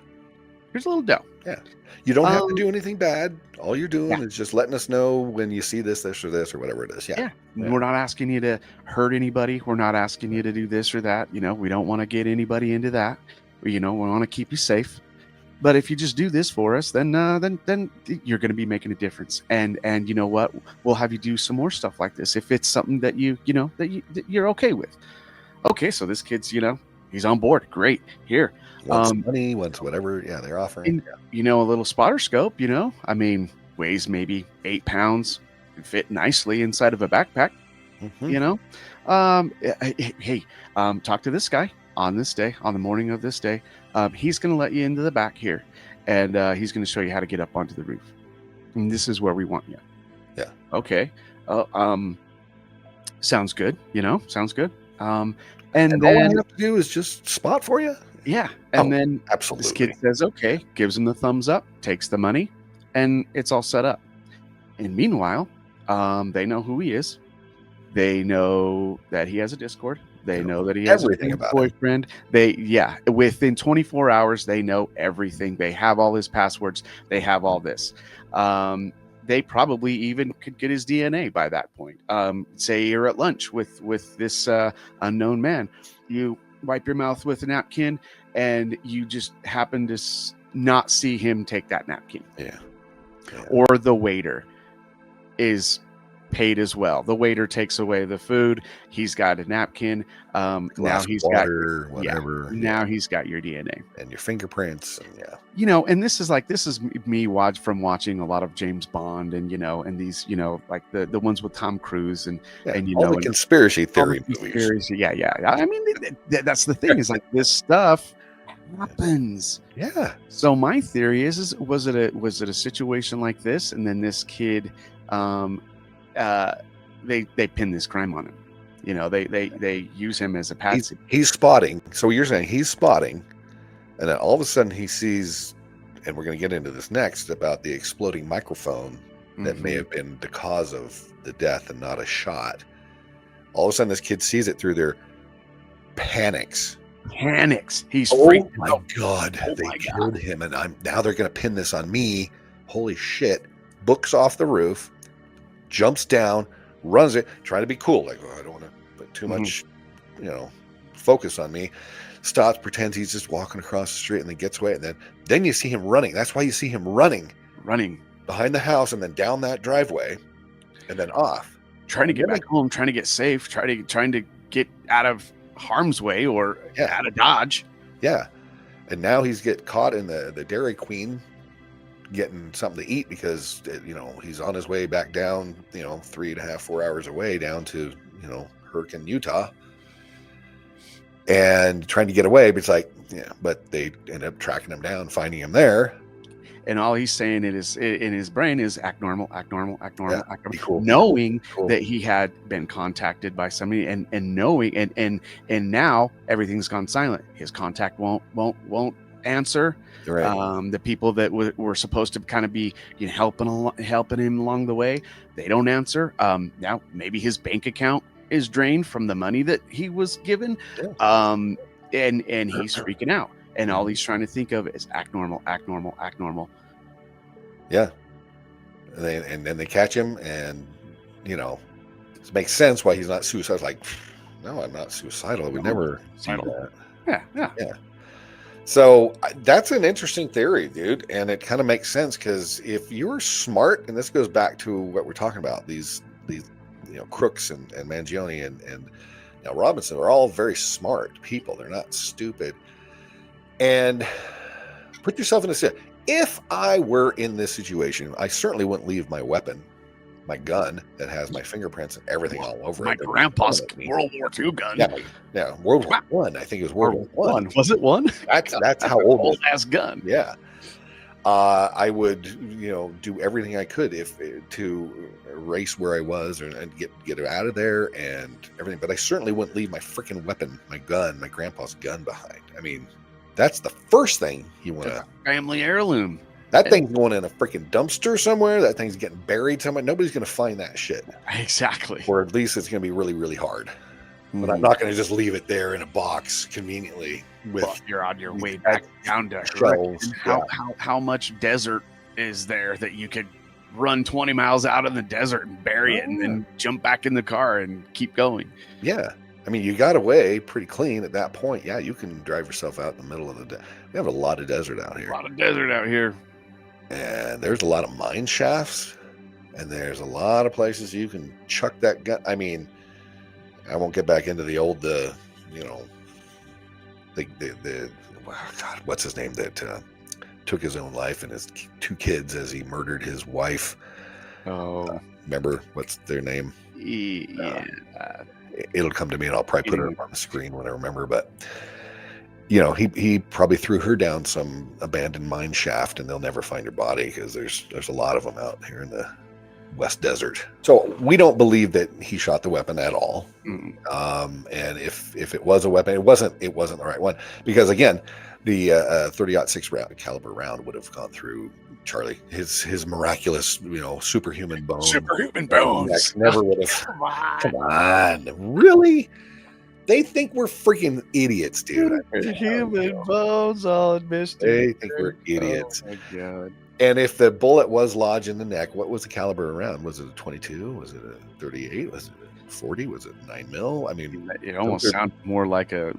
Here's a little dough. Yeah. You don't have to do anything bad. All you're doing is just letting us know when you see this or whatever it is. Yeah. We're not asking you to hurt anybody. We're not asking you to do this or that. We don't want to get anybody into that. We want to keep you safe. But if you just do this for us, then you're going to be making a difference. And you know what? We'll have you do some more stuff like this if it's something that you're okay with. Okay, so this kid's he's on board. Great. Here. Wants money, wants whatever. Yeah, they're offering. And, a little spotter scope. Weighs maybe 8 pounds, can fit nicely inside of a backpack. Mm-hmm. Hey, talk to this guy on this day, on the morning of this day. He's going to let you into the back here, and he's going to show you how to get up onto the roof. And this is where we want you. Yeah. Okay. Sounds good. Sounds good. And then all I have to do is just spot for you. Yeah. And then absolutely. This kid says, okay, gives him the thumbs up, takes the money, and it's all set up. And meanwhile, they know who he is. They know that he has a Discord. They know that he has everything a boyfriend. Within 24 hours, they know everything. They have all his passwords. They have all this. They probably even could get his DNA by that point. Say you're at lunch with this unknown man. You wipe your mouth with a napkin, and you just happen to not see him take that napkin. Yeah. Or the waiter is paid as well. The waiter takes away the food. He's got a napkin. Now he's water, got whatever. Now he's got your DNA and your fingerprints. And and this is me watching a lot of James Bond and and these like the ones with Tom Cruise and all the conspiracy theory movies. Yeah. I mean that's the thing is like this stuff happens. Yeah. So my theory is was it a situation like this, and then this kid they pin this crime on him. They use him as a patsy. He's spotting. So you're saying he's spotting, and then all of a sudden he sees, and we're going to get into this next about the exploding microphone that may have been the cause of the death and not a shot. All of a sudden this kid sees it through their panics. He's freaked. Oh my God. They killed him, and now they're going to pin this on me. Holy shit. Books off the roof. Jumps down, runs it, trying to be cool. Like, I don't want to put too much, focus on me. Stops, pretends he's just walking across the street, and then gets away. And then you see him running. That's why you see him running running behind the house and then down that driveway and then off. trying to get back home, trying to get safe, trying to get out of harm's way or out of Dodge. Yeah. And now he's caught in the Dairy Queen getting something to eat because, he's on his way back down, 3.5, 4 hours away down to, Hurricane, Utah, and trying to get away. But it's like, but they end up tracking him down, finding him there. And all he's saying in his brain is act normal, act normal, act normal, act normal. Cool. Knowing that he had been contacted by somebody and knowing and now everything's gone silent. His contact won't answer. Right. The people that were supposed to kind of be helping him along the way, they don't answer. Now maybe his bank account is drained from the money that he was given. Yeah. And he's freaking out. And all he's trying to think of is act normal, act normal, act normal. Yeah. And then they catch him, and it makes sense why he's not suicidal. Like, no, I'm not suicidal. I would never do that. Yeah. So that's an interesting theory, dude. And it kind of makes sense because if you're smart, and this goes back to what we're talking about, these Crooks and Mangione and Robinson are all very smart people. They're not stupid. And put yourself in a situation. If I were in this situation, I certainly wouldn't leave my weapon, my gun that has my fingerprints and everything all over my it. My grandpa's World War II gun. Yeah, World War One. I think it was World War One. Was it one? That's how old ass gun. Yeah. I would, do everything I could to erase where I was and get out of there and everything. But I certainly wouldn't leave my freaking weapon, my gun, my grandpa's gun behind. I mean, that's the first thing you want to. Family heirloom. That thing's going in a freaking dumpster somewhere. That thing's getting buried somewhere. Nobody's going to find that shit. Exactly. Or at least it's going to be really, really hard. But I'm not going to just leave it there in a box conveniently. You're on your way back down to shells. How much desert is there that you could run 20 miles out in the desert and bury it and then jump back in the car and keep going? Yeah. I mean, you got away pretty clean at that point. Yeah, you can drive yourself out in the middle of the desert. We have a lot of desert out here. A lot of desert out here. And there's a lot of mine shafts. And there's a lot of places you can chuck that gun. I mean, I won't get back into the old, God, what's his name that took his own life and his 2 kids as he murdered his wife. Oh. Remember, what's their name? Yeah. It'll come to me, and I'll probably put it on the screen when I remember. But he probably threw her down some abandoned mine shaft, and they'll never find her body because there's a lot of them out here in the West Desert. So we don't believe that he shot the weapon at all. And if it was a weapon, it wasn't the right one, because again, the 30-06 caliber round would have gone through Charlie. His miraculous, superhuman bones. Superhuman bones. Never would have. Come on, really? They think we're freaking idiots, dude. Human bones, all admissed. They think we're idiots. Oh my God. And if the bullet was lodged in the neck, what was the caliber around? Was it a 22? Was it a 38? Was it a 40? Was it 9 mil? I mean, it almost sounded more like a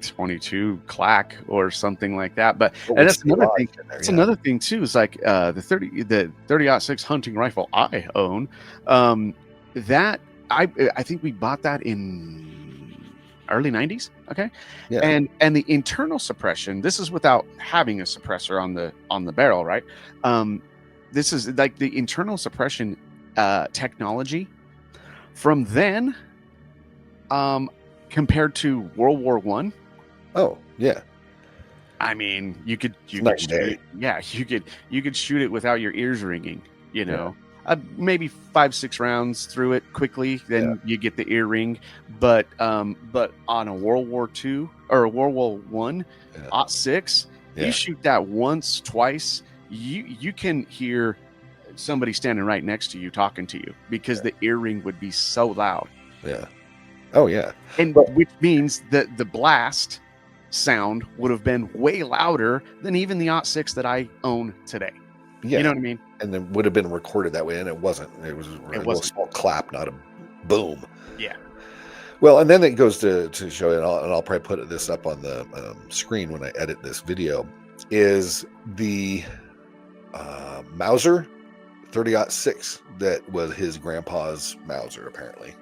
22 clack or something like that. But and that's another thing. That's another thing too. Is like the 30-06 hunting rifle I own. That I think we bought that in early 90s. Okay. Yeah. And the internal suppression, this is without having a suppressor on the barrel, right? This is like the internal suppression technology from then compared to World War One. Oh, yeah. I mean, you could shoot it. Yeah, you could shoot it without your ears ringing, maybe 5-6 rounds through it quickly, then you get the ear ring. But on a World War II or a World War One, .6, you shoot that once, twice, you can hear somebody standing right next to you talking to you because the ear ring would be so loud. Yeah. Oh yeah. And which means that the blast sound would have been way louder than even the .6 that I own today. Yeah. You know what I mean? And then would have been recorded that way, and it wasn't. It was a small clap, not a boom. Yeah. Well, and then it goes to show, and I'll probably put this up on the screen when I edit this video, is the Mauser .30-06 that was his grandpa's Mauser, apparently.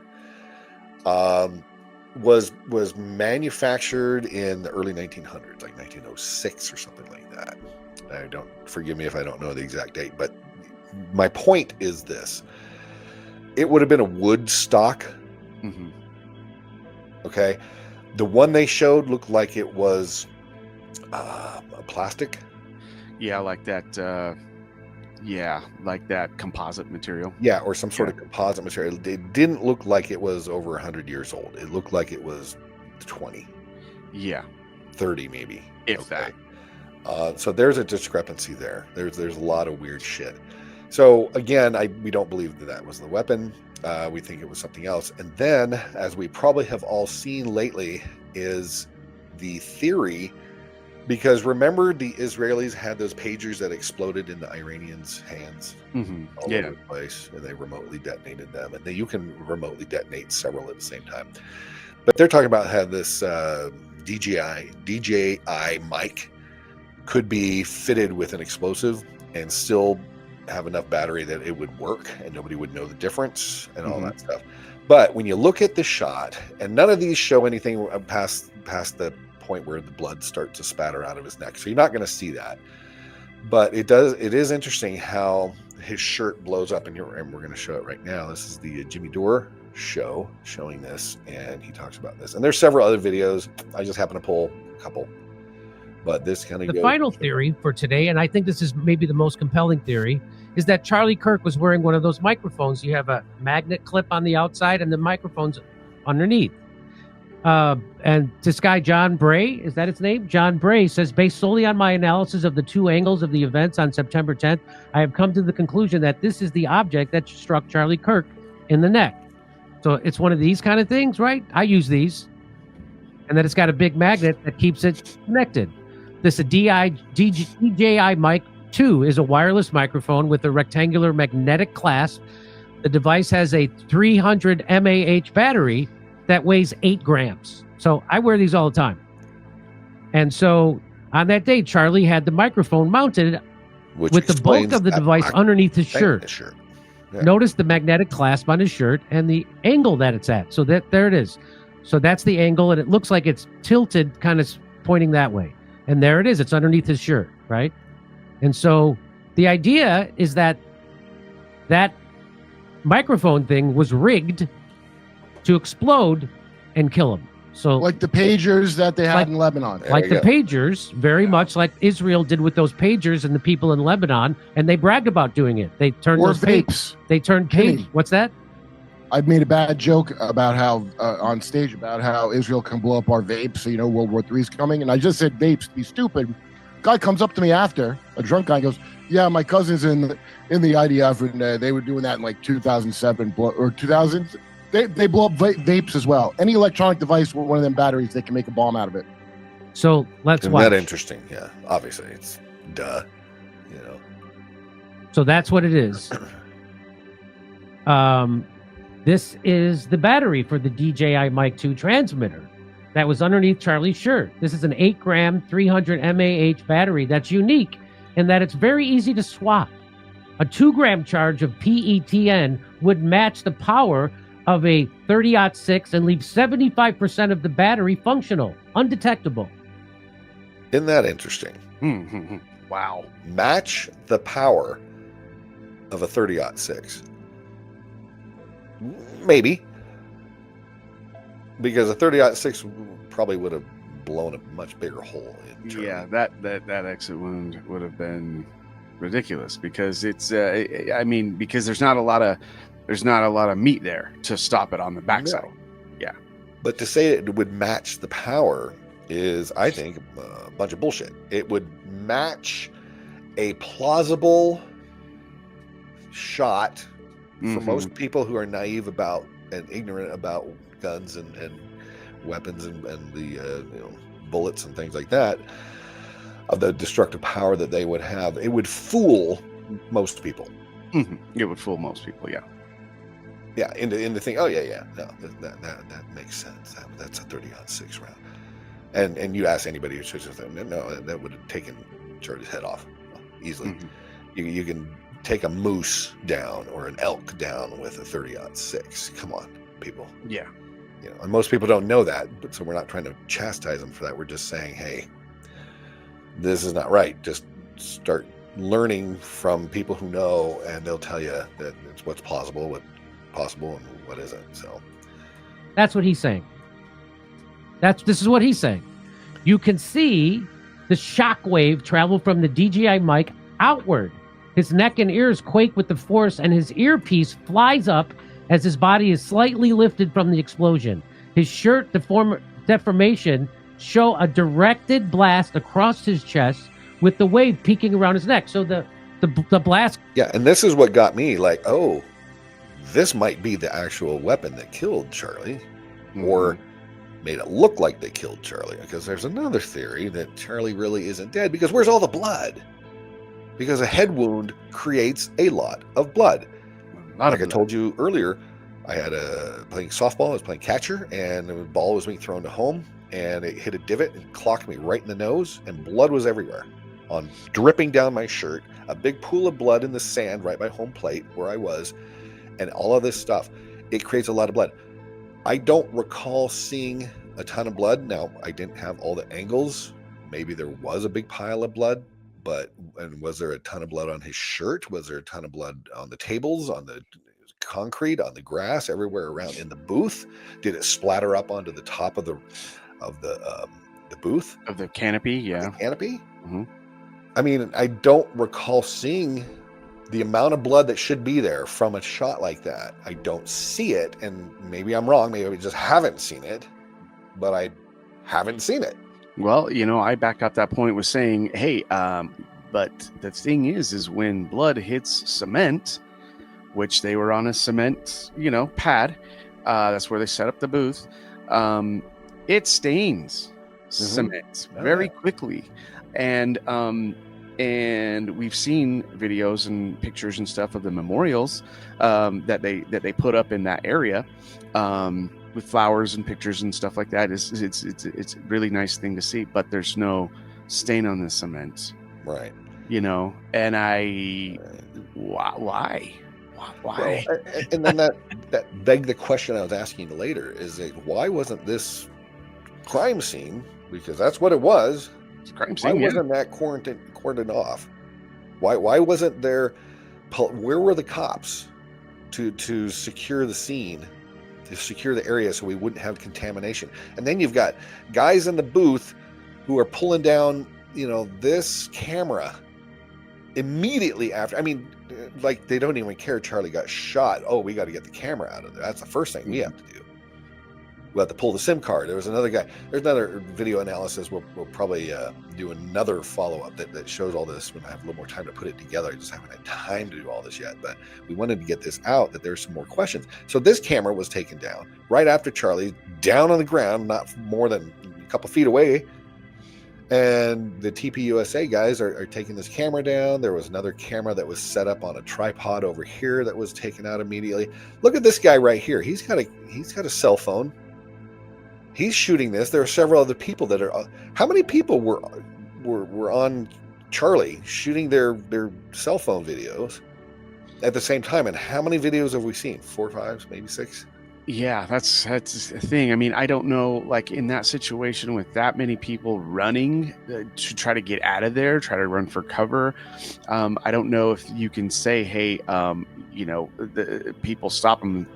Was manufactured in the early 1900s, like 1906 or something like that. Forgive me if I don't know the exact date, but my point is this: it would have been a wood stock. Mm-hmm. Okay, the one they showed looked like it was a plastic. Yeah, like that. Like that composite material. Yeah, or some sort of composite material. It didn't look like it was over 100 years old. It looked like it was 20. Yeah. 30 maybe. If that. So there's a discrepancy there. There's a lot of weird shit. So again, we don't believe that was the weapon. We think it was something else. And then, as we probably have all seen lately, is the theory. Because remember, the Israelis had those pagers that exploded in the Iranians' hands all over the place, and they remotely detonated them. And you can remotely detonate several at the same time. But they're talking about how this DJI mic could be fitted with an explosive and still have enough battery that it would work, and nobody would know the difference and all that stuff. But when you look at the shot, and none of these show anything past the point where the blood starts to spatter out of his neck, so you're not going to see that. But it is interesting how his shirt blows up, and we're going to show it right now. This is the Jimmy Dore show showing this, and he talks about this, and there's several other videos. I just happen to pull a couple, but this kind of the final theory for today, and I think this is maybe the most compelling theory, is that Charlie Kirk was wearing one of those microphones. You have a magnet clip on the outside and the microphone's underneath. And this guy, John Bray, is that his name? John Bray says, based solely on my analysis of the two angles of the events on September 10th, I have come to the conclusion that this is the object that struck Charlie Kirk in the neck. So it's one of these kind of things, right? I use these. And then it's got a big magnet that keeps it connected. This DJI Mic 2 is a wireless microphone with a rectangular magnetic clasp. The device has a 300 mAh battery that weighs 8 grams. So I wear these all the time. And so on that day, Charlie had the microphone mounted with the bulk of the device underneath his shirt. Yeah. Notice the magnetic clasp on his shirt and the angle that it's at. So there it is. So that's the angle, and it looks like it's tilted, kind of pointing that way. And there it is. It's underneath his shirt, right? And so the idea is that microphone thing was rigged to explode and kill him. So like the pagers that they had in Lebanon. Like the pagers, very much like Israel did with those pagers and the people in Lebanon, and they bragged about doing it. They turned those vapes. They turned page. What's that? I made a bad joke about how on stage about how Israel can blow up our vapes. So, World War III is coming, and I just said vapes. Be stupid. Guy comes up to me after, a drunk guy, goes, "Yeah, my cousin's in the IDF, and they were doing that in like 2007 or 2000. They blow up vapes as well. Any electronic device with one of them batteries, they can make a bomb out of it." So let's Isn't watch. that interesting? Yeah, obviously it's duh. So that's what it is. This is the battery for the DJI Mic 2 transmitter that was underneath Charlie's shirt. This is an 8-gram, 300 mAh battery that's unique in that it's very easy to swap. A 2-gram charge of PETN would match the power of a 30-06 and leave 75% of the battery functional, undetectable. Isn't that interesting? Wow. Match the power of a 30-06. Maybe. Because a 30-06 probably would have blown a much bigger hole in Germany. Yeah, that exit wound would have been ridiculous because it's because there's not a lot of meat there to stop it on the backside. No. Yeah. But to say it would match the power is, I think, a bunch of bullshit. It would match a plausible shot for most people who are naive about and ignorant about guns and weapons and the bullets and things like that, of the destructive power that they would have. It would fool most people. It would fool most people, yeah. Yeah, into think, oh yeah, no, that makes sense. That's a 30-06 round. And you ask anybody who says no, that would have taken Charlie's head off easily. You can take a moose down or an elk down with a 30-06. Come on, people. Yeah. You know, and most people don't know that, but so we're not trying to chastise them for that. We're just saying, hey, this is not right. Just start learning from people who know, and they'll tell you that it's what's possible, and what isn't. So That's what he's saying. This is what he's saying. You can see the shockwave travel from the DJI mic outward. His neck and ears quake with the force, and his earpiece flies up as his body is slightly lifted from the explosion. His shirt deformation show a directed blast across his chest with the wave peeking around his neck. So the blast. yeah, and this is what got me like, oh, this might be the actual weapon that killed Charlie, or made it look like they killed Charlie. Because there's another theory that Charlie really isn't dead, because where's all the blood? Because a head wound creates a lot of blood. Like I told you earlier, I had playing softball. I was playing catcher, and the ball was being thrown to home, and it hit a divot and clocked me right in the nose, and blood was everywhere, dripping down my shirt. A big pool of blood in the sand right by home plate where I was, and all of this stuff. It creates a lot of blood. I don't recall seeing a ton of blood. Now, I didn't have all the angles. Maybe there was a big pile of blood. And was there a ton of blood on his shirt? Was there a ton of blood on the tables, on the concrete, on the grass, everywhere around in the booth? Did it splatter up onto the top of the booth? Of the canopy, yeah. The canopy? Mm-hmm. I mean, I don't recall seeing the amount of blood that should be there from a shot like that. I don't see it, and maybe I'm wrong. Maybe I just haven't seen it, but I haven't seen it. Well, I back up that point with saying, hey, but the thing is when blood hits cement, which they were on a cement, pad, that's where they set up the booth, it stains cement very quickly. And we've seen videos and pictures and stuff of the memorials that they put up in that area. With flowers and pictures and stuff like that. It's a really nice thing to see, but there's no stain on the cement, right? And why? Well, and then that begged the question I was asking later: is that why wasn't this crime scene? Because that's what it was. It's a crime scene. Why wasn't that cordoned off? Why wasn't there? Where were the cops to secure the scene? To secure the area so we wouldn't have contamination. And then you've got guys in the booth who are pulling down, this camera immediately after. I mean, like, they don't even care Charlie got shot. Oh, we got to get the camera out of there. That's the first thing we have to do. We have to pull the SIM card. There was another guy. There's another video analysis. We'll probably do another follow-up that shows all this when I have a little more time to put it together. I just haven't had time to do all this yet, but we wanted to get this out, that there's some more questions. So this camera was taken down right after Charlie, down on the ground, not more than a couple feet away. And the TPUSA guys are taking this camera down. There was another camera that was set up on a tripod over here that was taken out immediately. Look at this guy right here. He's got a cell phone. He's shooting this. There are several other people that are. How many people were on Charlie shooting their cell phone videos at the same time? And how many videos have we seen? 4 or 5, maybe 6? Yeah, that's a thing. I mean, I don't know, like in that situation with that many people running to try to get out of there, try to run for cover. I don't know if you can say, hey, the people stop them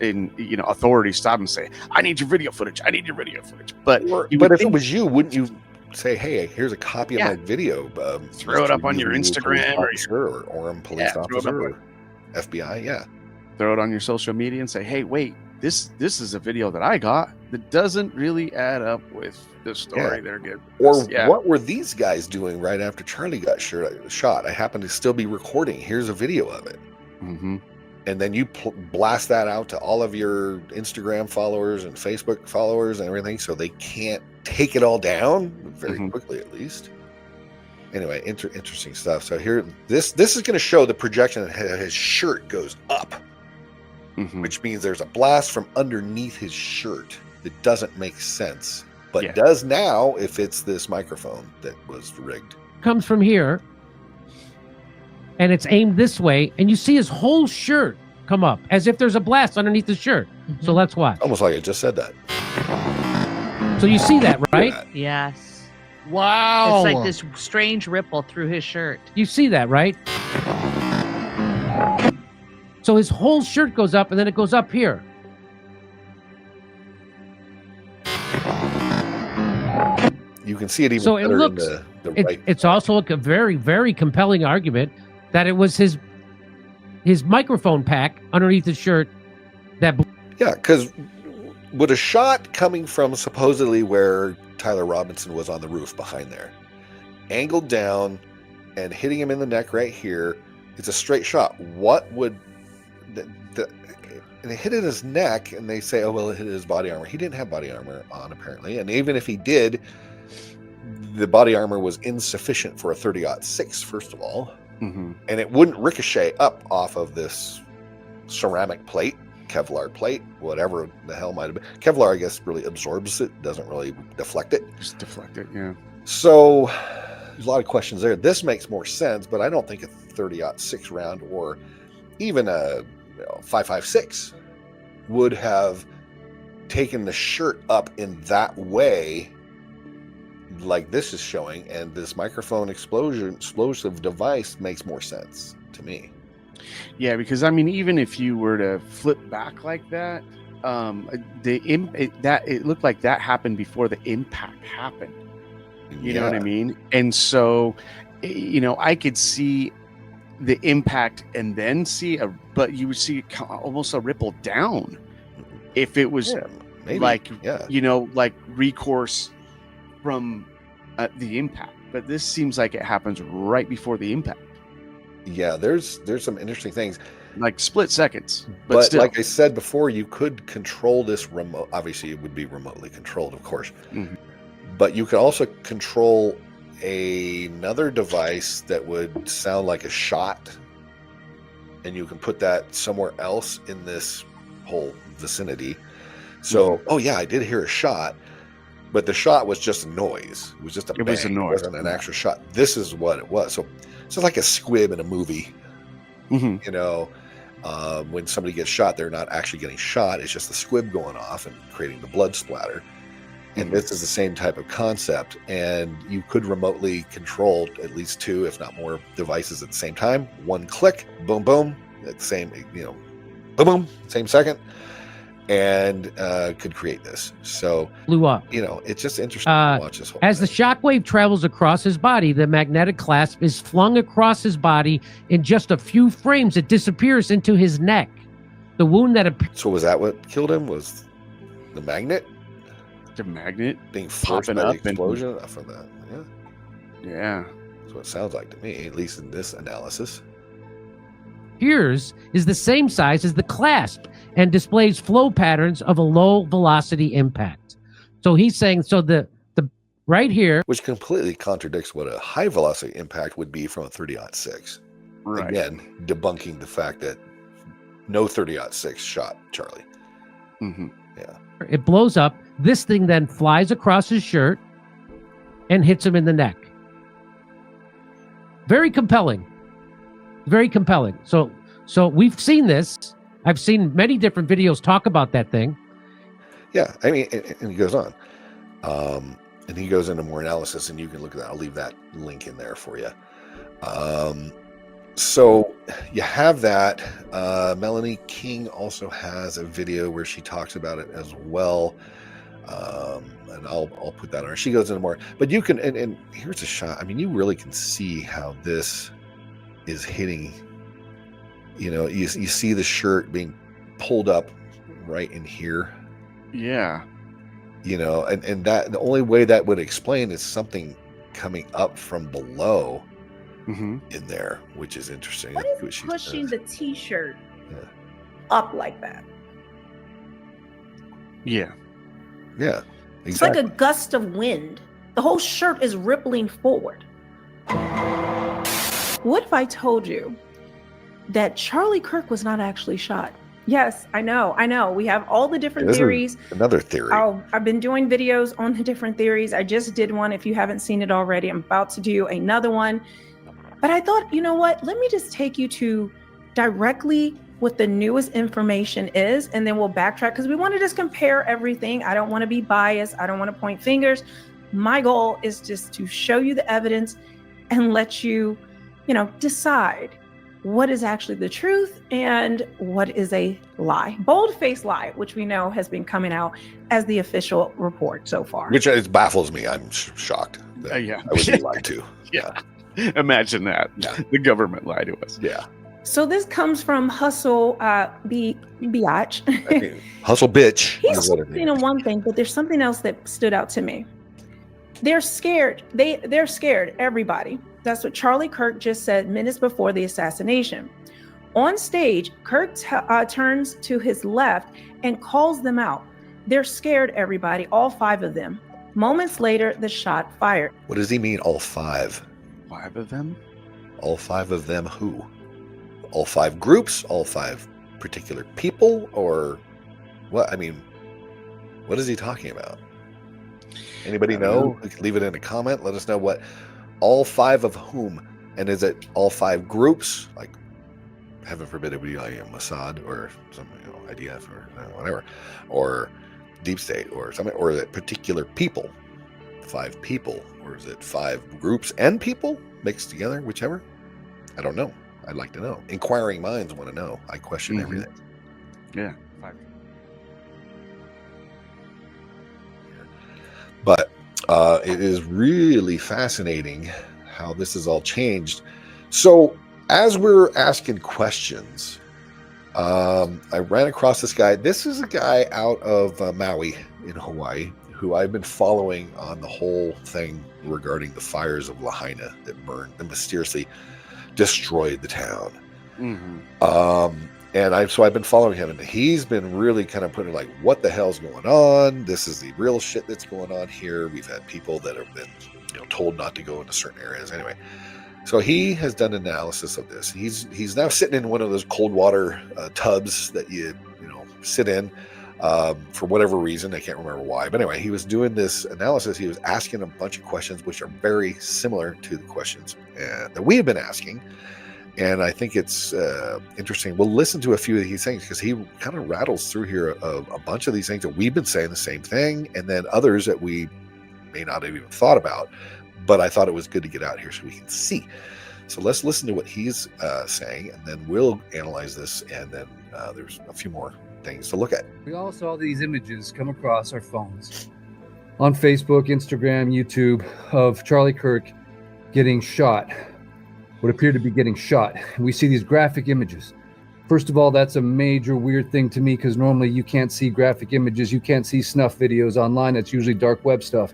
authorities stop them and say, I need your video footage. I need your video footage. But if it was you, wouldn't you say, hey, here's a copy of my video? Throw it up on your Instagram or Orem police officer or FBI. Yeah. Throw it on your social media and say, hey, wait. This is a video that I got that doesn't really add up with the story they're getting. Or what were these guys doing right after Charlie got shot? I happen to still be recording. Here's a video of it. Mm-hmm. And then you blast that out to all of your Instagram followers and Facebook followers and everything, so they can't take it all down very quickly, at least. Anyway, interesting stuff. So here, this is going to show the projection that his shirt goes up. Which means there's a blast from underneath his shirt that doesn't make sense, but does now if it's this microphone that was rigged. Comes from here. and it's aimed this way, and you see his whole shirt come up as if there's a blast underneath his shirt. So let's watch. Almost like I just said that. So you see that, right? Yes. Wow. It's like this strange ripple through his shirt. You see that, right? So his whole shirt goes up, and then it goes up here. You can see it even So it better looks. in the right. It's also a very, very compelling argument that it was his microphone pack underneath his shirt that. Yeah, because would a shot coming from supposedly where Tyler Robinson was on the roof behind there, angled down and hitting him in the neck right here, it's a straight shot. What would and they hit in his neck, and they say, oh, well, it hit his body armor. He didn't have body armor on, apparently. And even if he did, the body armor was insufficient for a 30-06, first of all. Mm-hmm. And it wouldn't ricochet up off of this ceramic plate, Kevlar plate, whatever the hell might have been. Kevlar, I guess, really absorbs it, doesn't really deflect it. Just deflect it, yeah. So there's a lot of questions there. This makes more sense, but I don't think a 30-06 round or even a 5.56 would have taken the shirt up in that way like this is showing, and this microphone explosive device makes more sense to me. Yeah, because I mean, even if you were to flip back like that, it looked like that happened before the impact happened. You know what I mean? And so, I could see the impact and then but you would see almost a ripple down if it was maybe. like recourse from the impact. But this seems like it happens right before the impact. Yeah, there's some interesting things, like split seconds. But still. like I said before, you could control this remote. Obviously, it would be remotely controlled, of course. Mm-hmm. But you could also control another device that would sound like a shot, and you can put that somewhere else in this whole vicinity. So, oh yeah, I did hear a shot, but the shot was just a noise. It was just a bang. Was a noise. It wasn't an actual shot. This is what it was. So it's like a squib in a movie. Mm-hmm. When somebody gets shot, they're not actually getting shot. It's just the squib going off and creating the blood splatter. And this is the same type of concept. And you could remotely control at least 2, if not more, devices at the same time. One click, boom, boom, at the same, boom, boom, same second, and could create this. So Blew up. It's just interesting to watch this whole As the thing. shockwave travels across his body, the magnetic clasp is flung across his body. In just a few frames, it disappears into his neck. The wound that So was that what killed him? Was the magnet? The magnet Being forced popping by the up explosion from that. yeah. That's what it sounds like to me, at least in this analysis. appears is the same size as the clasp and displays flow patterns of a low velocity impact. So he's saying, so the right here, Which completely contradicts what a high velocity impact would be from a 30-06. Right. Again, debunking the fact that no 30-06 shot Charlie. Mm-hmm. Yeah. it blows up. This thing then flies across his shirt and hits him in the neck. Very compelling. Very compelling. So we've seen this. I've seen many different videos talk about that thing. Yeah. I mean, and he goes on. And he goes into more analysis, and you can look at that. I'll leave that link in there for you. So you have that. Melanie King also has a video where she talks about it as well. And I'll put that on her. She goes into more, but you can, and here's a shot. I mean, you really can see how this is hitting, you see the shirt being pulled up right in here, Yeah. and that the only way that would explain is something coming up from below Mm-hmm. in there, which is interesting. What That's is she pushing says. the t-shirt Yeah. up like that? Yeah. Yeah, It's exactly. like a gust of wind. The whole shirt is rippling forward. What if I told you that Charlie Kirk was not actually shot? Yes, I know. We have all the different This is theories. another theory. I've been doing videos on the different theories. I just did one. If you haven't seen it already, I'm about to do another one. But I thought, you know what? Let me just take you to directly what the newest information is, and then we'll backtrack because we want to just compare everything. I don't want to be biased. I don't want to point fingers. My goal is just to show you the evidence and let you, decide what is actually the truth and what is a lie, bold-faced lie, which we know has been coming out as the official report so far. Which baffles me. I'm shocked. That Yeah. I would be lied to. Yeah. Imagine that. Yeah. The government lied to us. Yeah. So this comes from Hustle Biatch. I mean, hustle bitch. He's is what it saying means. one thing, but there's something else that stood out to me. They're scared. They're scared, everybody. That's what Charlie Kirk just said minutes before the assassination. On stage, Kirk turns to his left and calls them out. They're scared, everybody, all 5 of them. Moments later, the shot fired. What does he mean, all 5? 5 of them? All 5 of them who? All 5 groups? All 5 particular people? Or what? I mean, what is he talking about? Anybody know? Leave it in a comment. Let us know what all 5 of whom. And is it all 5 groups? Like, heaven forbid it would be like Mossad or some IDF or whatever. Or Deep State or something. Or is it particular people? 5 people? Or is it 5 groups and people mixed together? Whichever. I don't know. I'd like to know. Inquiring minds want to know. I question everything. Yeah. 5. But it is really fascinating how this has all changed. So as we're asking questions, I ran across this guy. This is a guy out of Maui in Hawaii who I've been following on the whole thing regarding the fires of Lahaina that burned and mysteriously destroyed the town. So I've been following him, and he's been really kind of putting like, what the hell's going on? This is the real shit that's going on here. We've had people that have been told not to go into certain areas. Anyway, so he has done an analysis of this. He's now sitting in one of those cold water tubs that you sit in for whatever reason. I can't remember why, but anyway, he was doing this analysis. He was asking a bunch of questions which are very similar to the questions that we have been asking. And I think it's interesting. We'll listen to a few of these things because he kind of rattles through here a bunch of these things that we've been saying the same thing, and then others that we may not have even thought about. But I thought it was good to get out here so we can see. So let's listen to what he's saying, and then we'll analyze this, and then there's a few more things to look at. We all saw these images come across our phones on Facebook, Instagram, YouTube of Charlie Kirk getting shot. What appeared to be getting shot. We see these graphic images. First of all, that's a major weird thing to me because normally you can't see graphic images. You can't see snuff videos online. That's usually dark web stuff.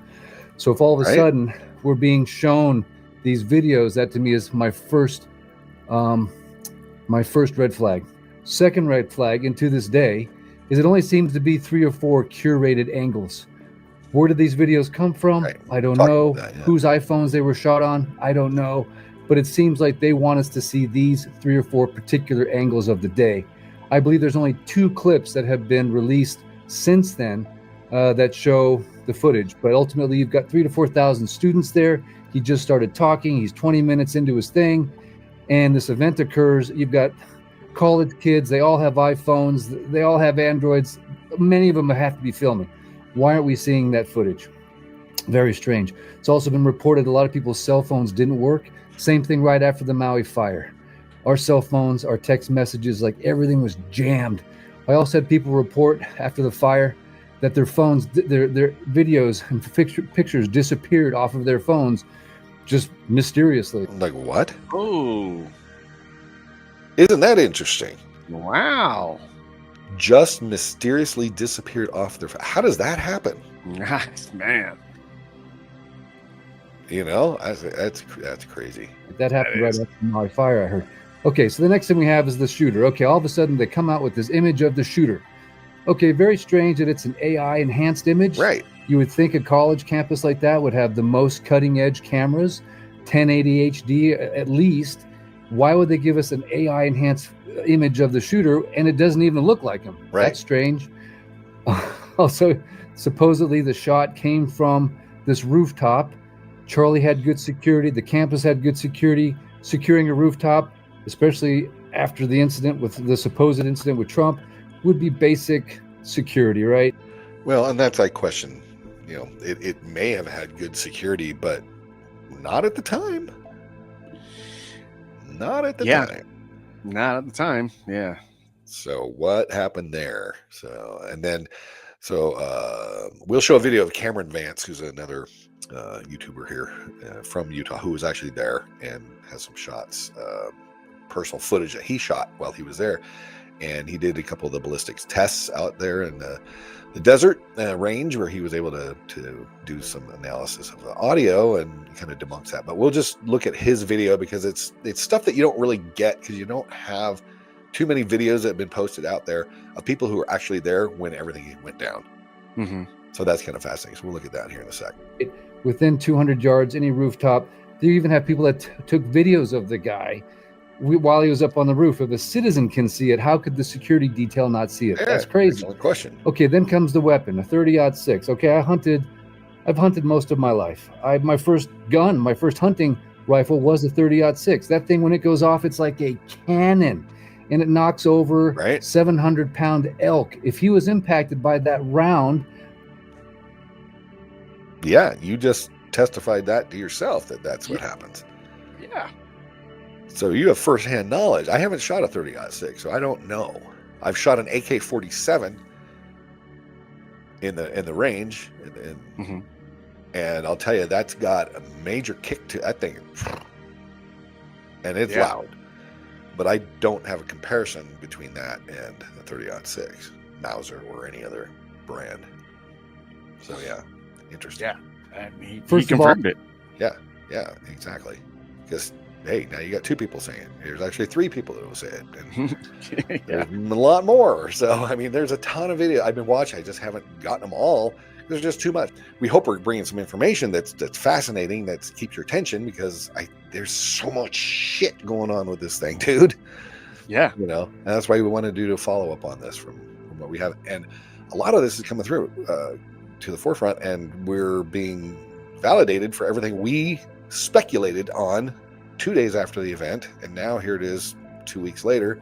So if all of a sudden we're being shown these videos, that to me is my first red flag. Second red flag, and to this day, is it only seems to be 3 or 4 curated angles. Where did these videos come from? I don't know. Whose iPhones they were shot on? I don't know. But it seems like they want us to see these 3 or 4 particular angles of the day. I believe there's only 2 clips that have been released since then that show the footage. But ultimately, you've got 3,000 to 4,000 students there. He just started talking. He's 20 minutes into his thing. And this event occurs. You've got college kids. They all have iPhones. They all have Androids. Many of them have to be filming. Why aren't we seeing that footage? Very strange. It's also been reported a lot of people's cell phones didn't work. Same thing right after the Maui fire. Our cell phones, our text messages, like everything was jammed. I also had people report after the fire that their phones, their videos and pictures disappeared off of their phones just mysteriously. Like what? Oh. Isn't that interesting? Wow. Just mysteriously disappeared off their... How does that happen? Nice, man. That's crazy. That happened right after the Maui fire, I heard. Okay, so the next thing we have is the shooter. Okay, all of a sudden they come out with this image of the shooter. Okay, very strange that it's an AI enhanced image. Right. You would think a college campus like that would have the most cutting edge cameras, 1080 HD at least. Why would they give us an AI enhanced image of the shooter and it doesn't even look like him? Right. That's strange. Also, supposedly the shot came from this rooftop. Charlie had good security. The campus had good security. securing a rooftop, especially after the incident with the supposed incident with Trump, would be basic security, right? Well, and that's I question. It may have had good security, but not at the time. Not at the time. Not at the time. Yeah. So what happened there? We'll show a video of Camron Vance, who's another YouTuber here from Utah, who was actually there and has some shots, personal footage that he shot while he was there. And he did a couple of the ballistics tests out there in the desert range, where he was able to do some analysis of the audio and kind of debunks that. But we'll just look at his video because it's stuff that you don't really get because you don't have too many videos that have been posted out there of people who were actually there when everything went down. Mm-hmm. So that's kind of fascinating. So we'll look at that here in a sec. Within 200 yards, any rooftop. You even have people that took videos of the guy while he was up on the roof. If a citizen can see it, how could the security detail not see it? That's crazy. Excellent question. Okay, then comes the weapon, a 30-06. Okay, I've hunted most of my life. My first hunting rifle was a 30-06. That thing, when it goes off, it's like a cannon, and it knocks over 700-pound elk. If he was impacted by that round, yeah, you just testified that to yourself that's what happens. Yeah. So you have firsthand knowledge. I haven't shot a 30-06, so I don't know. I've shot an AK-47 in the range, and I'll tell you that's got a major kick to that thing, and it's loud. But I don't have a comparison between that and the 30-06 Mauser or any other brand. So yeah, interesting. Yeah, I mean, he confirmed it. Yeah, exactly. Because hey, now you got two people saying it. There's actually three people that will say it, and there's a lot more. So I mean, there's a ton of video I've been watching. I just haven't gotten them all. There's just too much. We hope we're bringing some information that's fascinating, that keeps your attention, because there's so much shit going on with this thing, dude. Yeah, and that's why we want to do a follow up on this from what we have, and a lot of this is coming through to the forefront, and we're being validated for everything we speculated on 2 days after the event, and now here it is 2 weeks later,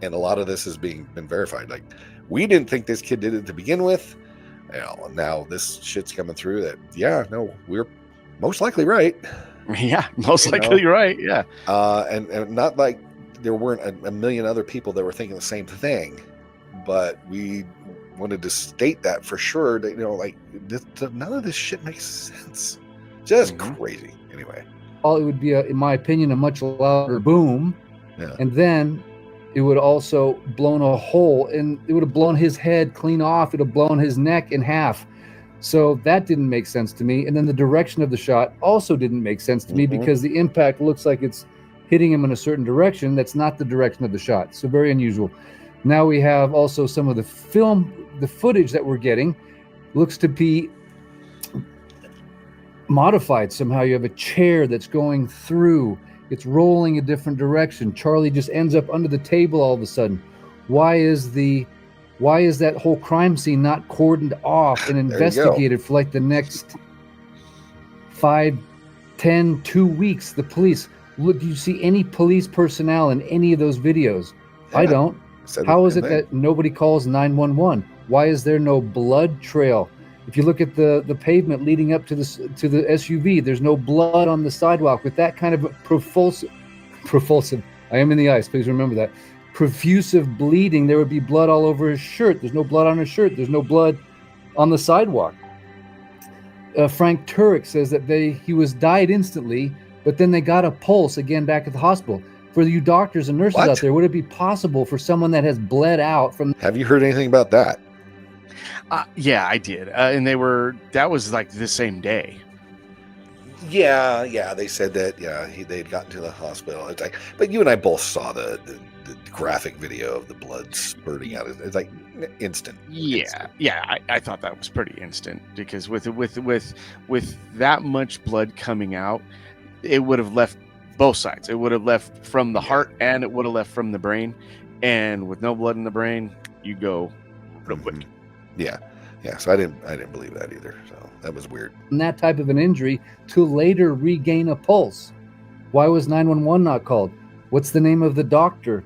and a lot of this is been verified. Like, we didn't think this kid did it to begin with. And now this shit's coming through that we're most likely right. Yeah, most likely right. Yeah. And not like there weren't a million other people that were thinking the same thing, but we wanted to state that for sure, that none of this shit makes sense. Just crazy. Anyway, it would be in my opinion, a much louder boom, and then it would also blown a hole, and it would have blown his head clean off. It would have blown his neck in half. So that didn't make sense to me. And then the direction of the shot also didn't make sense to me, because the impact looks like it's hitting him in a certain direction. That's not the direction of the shot. So very unusual. Now we have also some of the footage that we're getting looks to be modified somehow. You have a chair that's going through. It's rolling a different direction. Charlie just ends up under the table all of a sudden. Why is that whole crime scene not cordoned off and investigated for like the next 5, 10, 2 weeks? The police, do you see any police personnel in any of those videos? Yeah. I don't. How is it that nobody calls 911? Why is there no blood trail? If you look at the pavement leading up to the SUV, there's no blood on the sidewalk. With that kind of profulsive, I am in the ice, please remember that, profusive bleeding, there would be blood all over his shirt. There's no blood on his shirt. There's no blood on the sidewalk. Frank Turek says that he was died instantly, but then they got a pulse again back at the hospital. For you doctors and nurses out there, would it be possible for someone that has bled out from... Have you heard anything about that? Yeah, I did. And that was like the same day. Yeah. They said that, they'd gotten to the hospital. It's like, but you and I both saw the graphic video of the blood spurting out. It's like instant. Yeah. I thought that was pretty instant, because with that much blood coming out, it would have left both sides. It would have left from the heart, and it would have left from the brain. And with no blood in the brain, you go real quick. Yeah. So I didn't believe that either. So that was weird. And that type of an injury to later regain a pulse. Why was 911 not called? What's the name of the doctor?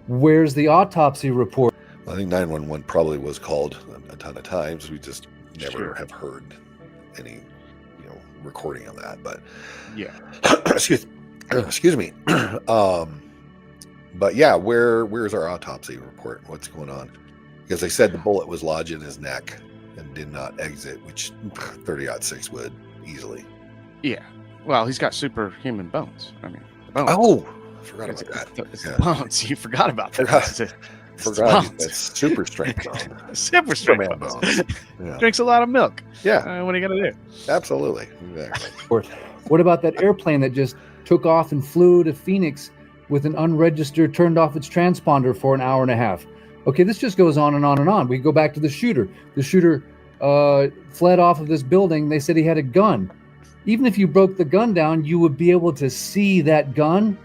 Where's the autopsy report? I think 911 probably was called a ton of times. We just never have heard any, recording of that. But yeah, excuse me. But yeah, where's our autopsy report? What's going on? Because they said the bullet was lodged in his neck and did not exit, which 30-06 would easily. Yeah. Well, he's got superhuman bones. I mean, the bones. Oh, I forgot about that. It's the bones. You forgot about that. Forgot. That's super strength bone. Super strength bones. Yeah. Drinks a lot of milk. Yeah. What are you gonna do? Absolutely. Exactly. What about that airplane that just took off and flew to Phoenix with an unregistered, turned off its transponder for an hour and a half? Okay, this just goes on and on and on. We go back to the shooter. The shooter fled off of this building. They said he had a gun. Even if you broke the gun down, you would be able to see that gun.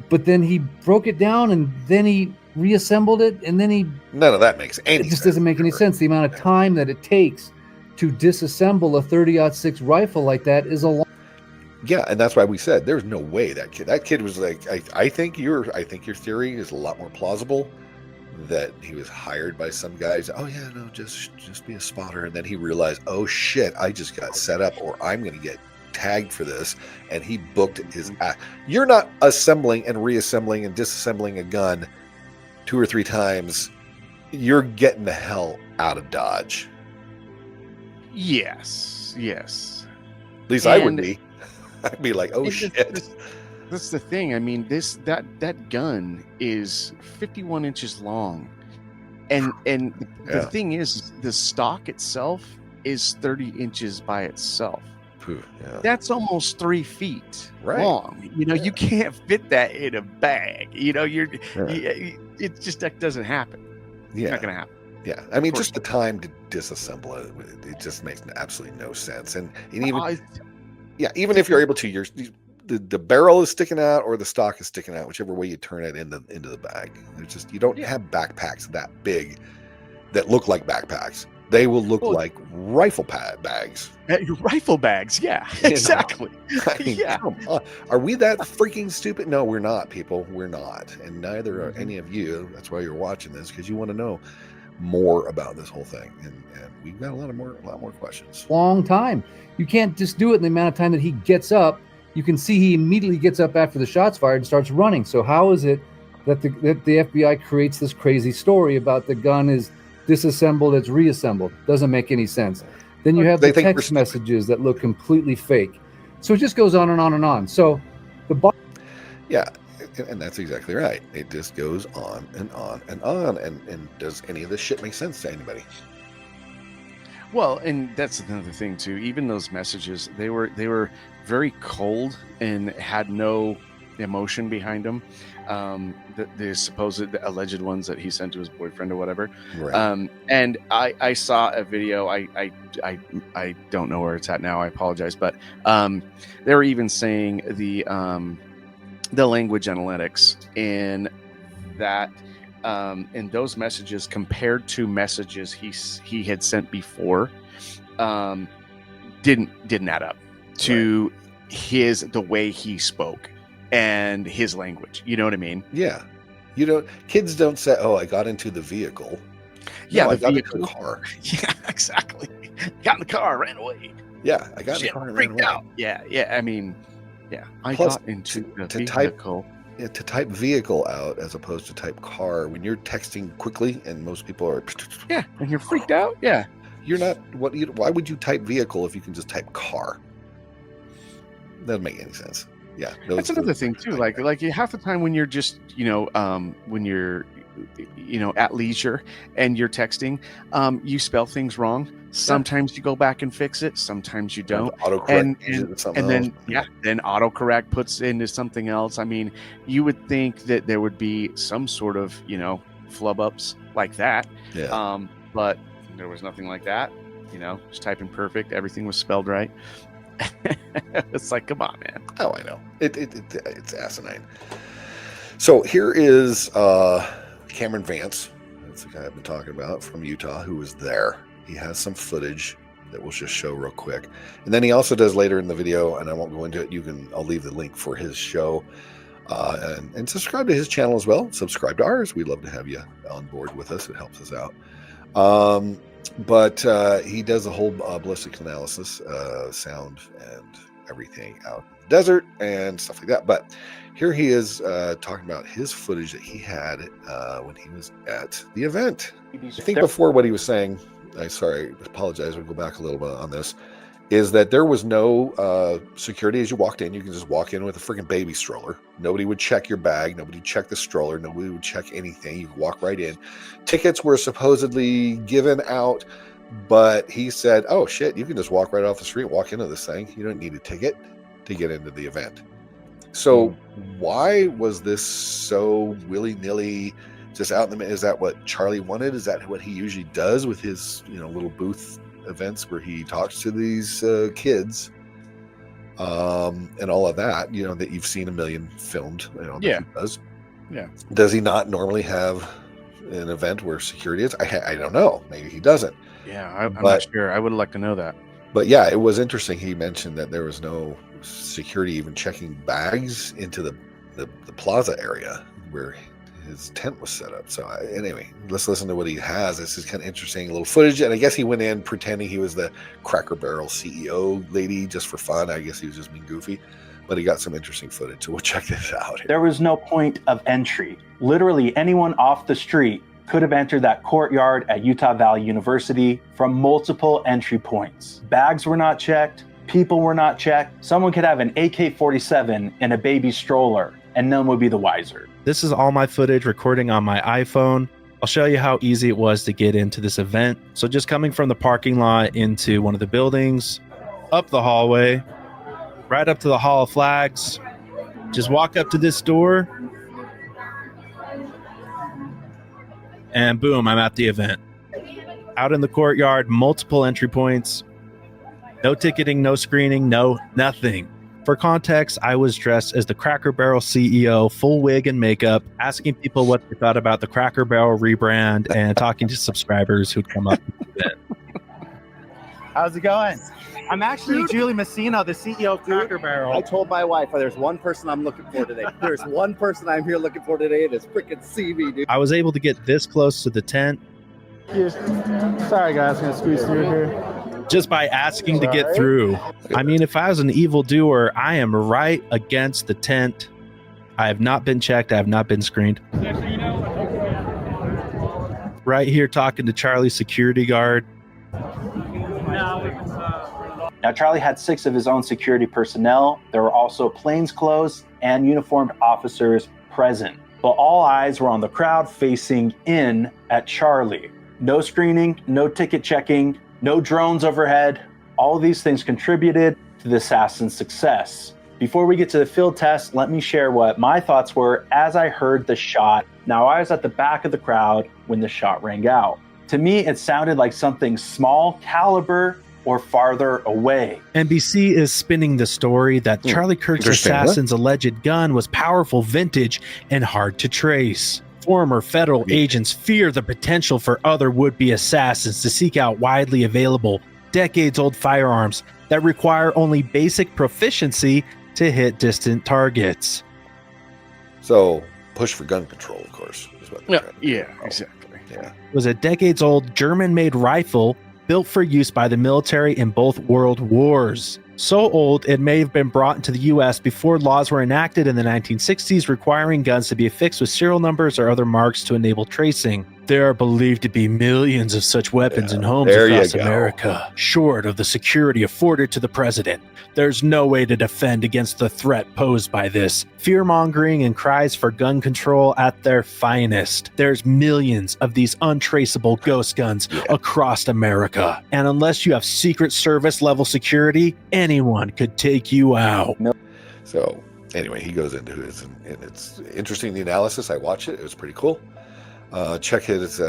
But then he broke it down and then he reassembled it and then he... None of that makes any sense. It just doesn't make any sense. The amount of time that it takes to disassemble a 30-06 rifle like that is a long... Yeah, and that's why we said there's no way that kid was like, I think your theory is a lot more plausible, that he was hired by some guys. Oh yeah, no, just be a spotter. And then he realized, oh shit, I just got set up, or I'm going to get tagged for this. And he booked his ass. You're not assembling and reassembling and disassembling a gun 2 or 3 times. You're getting the hell out of Dodge. Yes. At least I would be. I'd be like, oh shit. That's the thing. I mean, that gun is 51 inches long, and the thing is, the stock itself is 30 inches by itself. Yeah. That's almost 3 feet long. You can't fit that in a bag. It just that doesn't happen. Yeah, it's not gonna happen. Yeah, I mean, just the time to disassemble it just makes absolutely no sense. And even even if you're able to, the barrel is sticking out or the stock is sticking out, whichever way you turn it into the bag. There's just, you don't have backpacks that big that look like backpacks. They will look like rifle bags. Rifle bags, yeah, exactly. I mean, come on. Are we that freaking stupid? No, we're not, people. We're not, and neither are any of you. That's why you're watching this, because you want to know more about this whole thing, and we've got a lot more questions. Long time. You can't just do it in the amount of time that he gets up. You can see he immediately gets up after the shots fired and starts running. So how is it that the FBI creates this crazy story about the gun is disassembled, it's reassembled? Doesn't make any sense. Then you have the text messages that look completely fake. So it just goes on and on and on. So yeah, and that's exactly right. It just goes on and on and on. And does any of this shit make sense to anybody? Well, and that's another thing too. Even those messages, they were very cold and had no emotion behind them. The supposed alleged ones that he sent to his boyfriend or whatever. Right. And I saw a video. I don't know where it's at now. I apologize, but they were even saying the language analytics in that. In those messages compared to messages he had sent before, didn't add up to the way he spoke and his language. You know what I mean? Yeah. Kids don't say, "Oh, I got into the vehicle." Yeah, no, I got into the car. Yeah, exactly. Got in the car, ran away. Yeah, I got in the car and ran away. Out. Yeah. I mean, yeah. I Plus, got into the vehicle. To type vehicle out as opposed to type car, when you're texting quickly and most people are and you're freaked out, you're not. Why would you type vehicle if you can just type car? Doesn't make any sense. Yeah, that's another thing too. Like half the time when you're just when you're at leisure and you're texting, you spell things wrong. Sometimes you go back and fix it. Sometimes you don't. And then then autocorrect puts into something else. I mean, you would think that there would be some sort of flub ups like that. Yeah. But there was nothing like that. Just typing perfect. Everything was spelled right. It's like, come on, man. Oh, I know. It's asinine. So here is Camron Vance. That's the guy I've been talking about from Utah who was there. He has some footage that we'll just show real quick. And then he also does later in the video, and I won't go into it. I'll leave the link for his show, and subscribe to his channel as well. Subscribe to ours. We'd love to have you on board with us. It helps us out. But he does a whole ballistic analysis, sound and everything out in the desert and stuff like that. But here he is talking about his footage that he had when he was at the event. I think before what he was saying, I apologize, we'll go back a little bit on this, is that there was no security as you walked in. You can just walk in with a freaking baby stroller. Nobody would check your bag. Nobody would check the stroller. Nobody would check anything. You could walk right in. Tickets were supposedly given out, but he said, oh shit, you can just walk right off the street, walk into this thing. You don't need a ticket to get into the event. So why was this so willy-nilly just out in the middle? Is that what Charlie wanted? Is that what he usually does with his, little booth events where he talks to these kids and all of that, that you've seen a million filmed, that he does. Yeah. Does he not normally have an event where security is? I don't know. Maybe he doesn't. Yeah, I'm not sure. I would like to know that. But yeah, it was interesting. He mentioned that there was no security even checking bags into the plaza area where his tent was set up. So anyway, let's listen to what he has. This is kind of interesting little footage. And I guess he went in pretending he was the Cracker Barrel CEO lady just for fun. I guess he was just being goofy, but he got some interesting footage. So we'll check this out. There was no point of entry. Literally anyone off the street could have entered that courtyard at Utah Valley University from multiple entry points. Bags were not checked. People were not checked. Someone could have an AK-47 in a baby stroller and none would be the wiser. This is all my footage recording on my iPhone. I'll show you how easy it was to get into this event. So just coming from the parking lot into one of the buildings, up the hallway, right up to the Hall of Flags, just walk up to this door, and boom, I'm at the event. Out in the courtyard, multiple entry points, no ticketing, no screening, no nothing. For context, I was dressed as the Cracker Barrel CEO, full wig and makeup, asking people what they thought about the Cracker Barrel rebrand and talking to subscribers who'd come up to the event. How's it going? I'm actually Julie Messina, the CEO of Cracker Barrel. I told my wife, there's one person I'm looking for today. There's one person I'm here looking for today, and it's freaking CV, dude. I was able to get this close to the tent. Sorry, guys, I'm going to squeeze through here. Just by asking to get through. I mean, if I was an evildoer, I am right against the tent. I have not been checked. I have not been screened. Right here talking to Charlie's security guard. Now, Charlie had 6 of his own security personnel. There were also plainclothes and uniformed officers present. But all eyes were on the crowd facing in at Charlie. No screening, no ticket checking, no drones overhead. All of these things contributed to the assassin's success. Before we get to the field test, let me share what my thoughts were as I heard the shot. Now, I was at the back of the crowd when the shot rang out. To me, it sounded like something small caliber or farther away. NBC is spinning the story that Charlie Kirk's assassin's alleged gun was powerful vintage and hard to trace. Former federal agents fear the potential for other would-be assassins to seek out widely available, decades-old firearms that require only basic proficiency to hit distant targets. So, push for gun control, of course. Is what Exactly. Yeah. It was a decades-old German-made rifle built for use by the military in both world wars. So old, it may have been brought into the U.S. before laws were enacted in the 1960s requiring guns to be affixed with serial numbers or other marks to enable tracing. There are believed to be millions of such weapons in homes across America, short of the security afforded to the president. There's no way to defend against the threat posed by this. Fear-mongering and cries for gun control at their finest. There's millions of these untraceable ghost guns across America. And unless you have Secret Service level security, anyone could take you out. So anyway, he goes into his, and it's interesting, the analysis. I watched it. It was pretty cool. Check his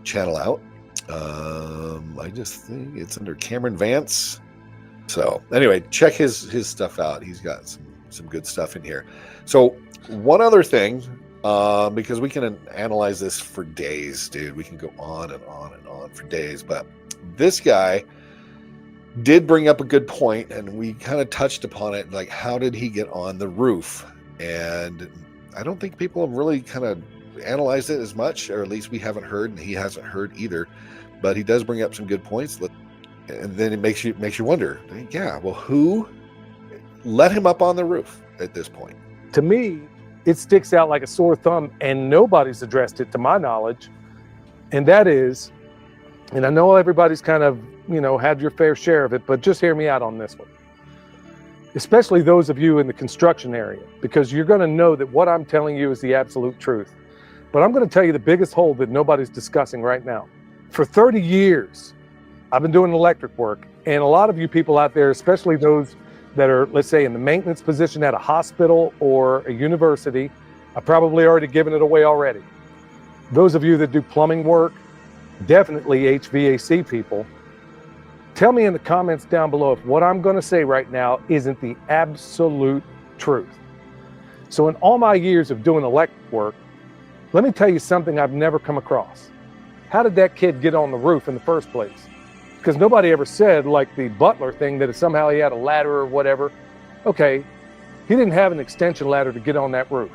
channel out. I just think it's under Camron Vance. So anyway, check his stuff out. He's got some good stuff in here. So one other thing, because we can analyze this for days, dude. We can go on and on and on for days. But this guy did bring up a good point, and we kind of touched upon it, like how did he get on the roof? And I don't think people have really kind of analyzed it as much, or at least we haven't heard, and he hasn't heard either. But he does bring up some good points, and then it makes you wonder, yeah, well, who let him up on the roof at this point? To me, it sticks out like a sore thumb, and nobody's addressed it to my knowledge. And that is, and I know everybody's kind of, had your fair share of it, but just hear me out on this one. Especially those of you in the construction area, because you're going to know that what I'm telling you is the absolute truth. But I'm going to tell you the biggest hole that nobody's discussing right now. For 30 years, I've been doing electric work, and a lot of you people out there, especially those that are, let's say, in the maintenance position at a hospital or a university, I've probably already given it away already. Those of you that do plumbing work, definitely HVAC people, tell me in the comments down below if what I'm going to say right now isn't the absolute truth. So in all my years of doing electric work, let me tell you something I've never come across. How did that kid get on the roof in the first place? Because nobody ever said, like the butler thing, that somehow he had a ladder or whatever. Okay, he didn't have an extension ladder to get on that roof.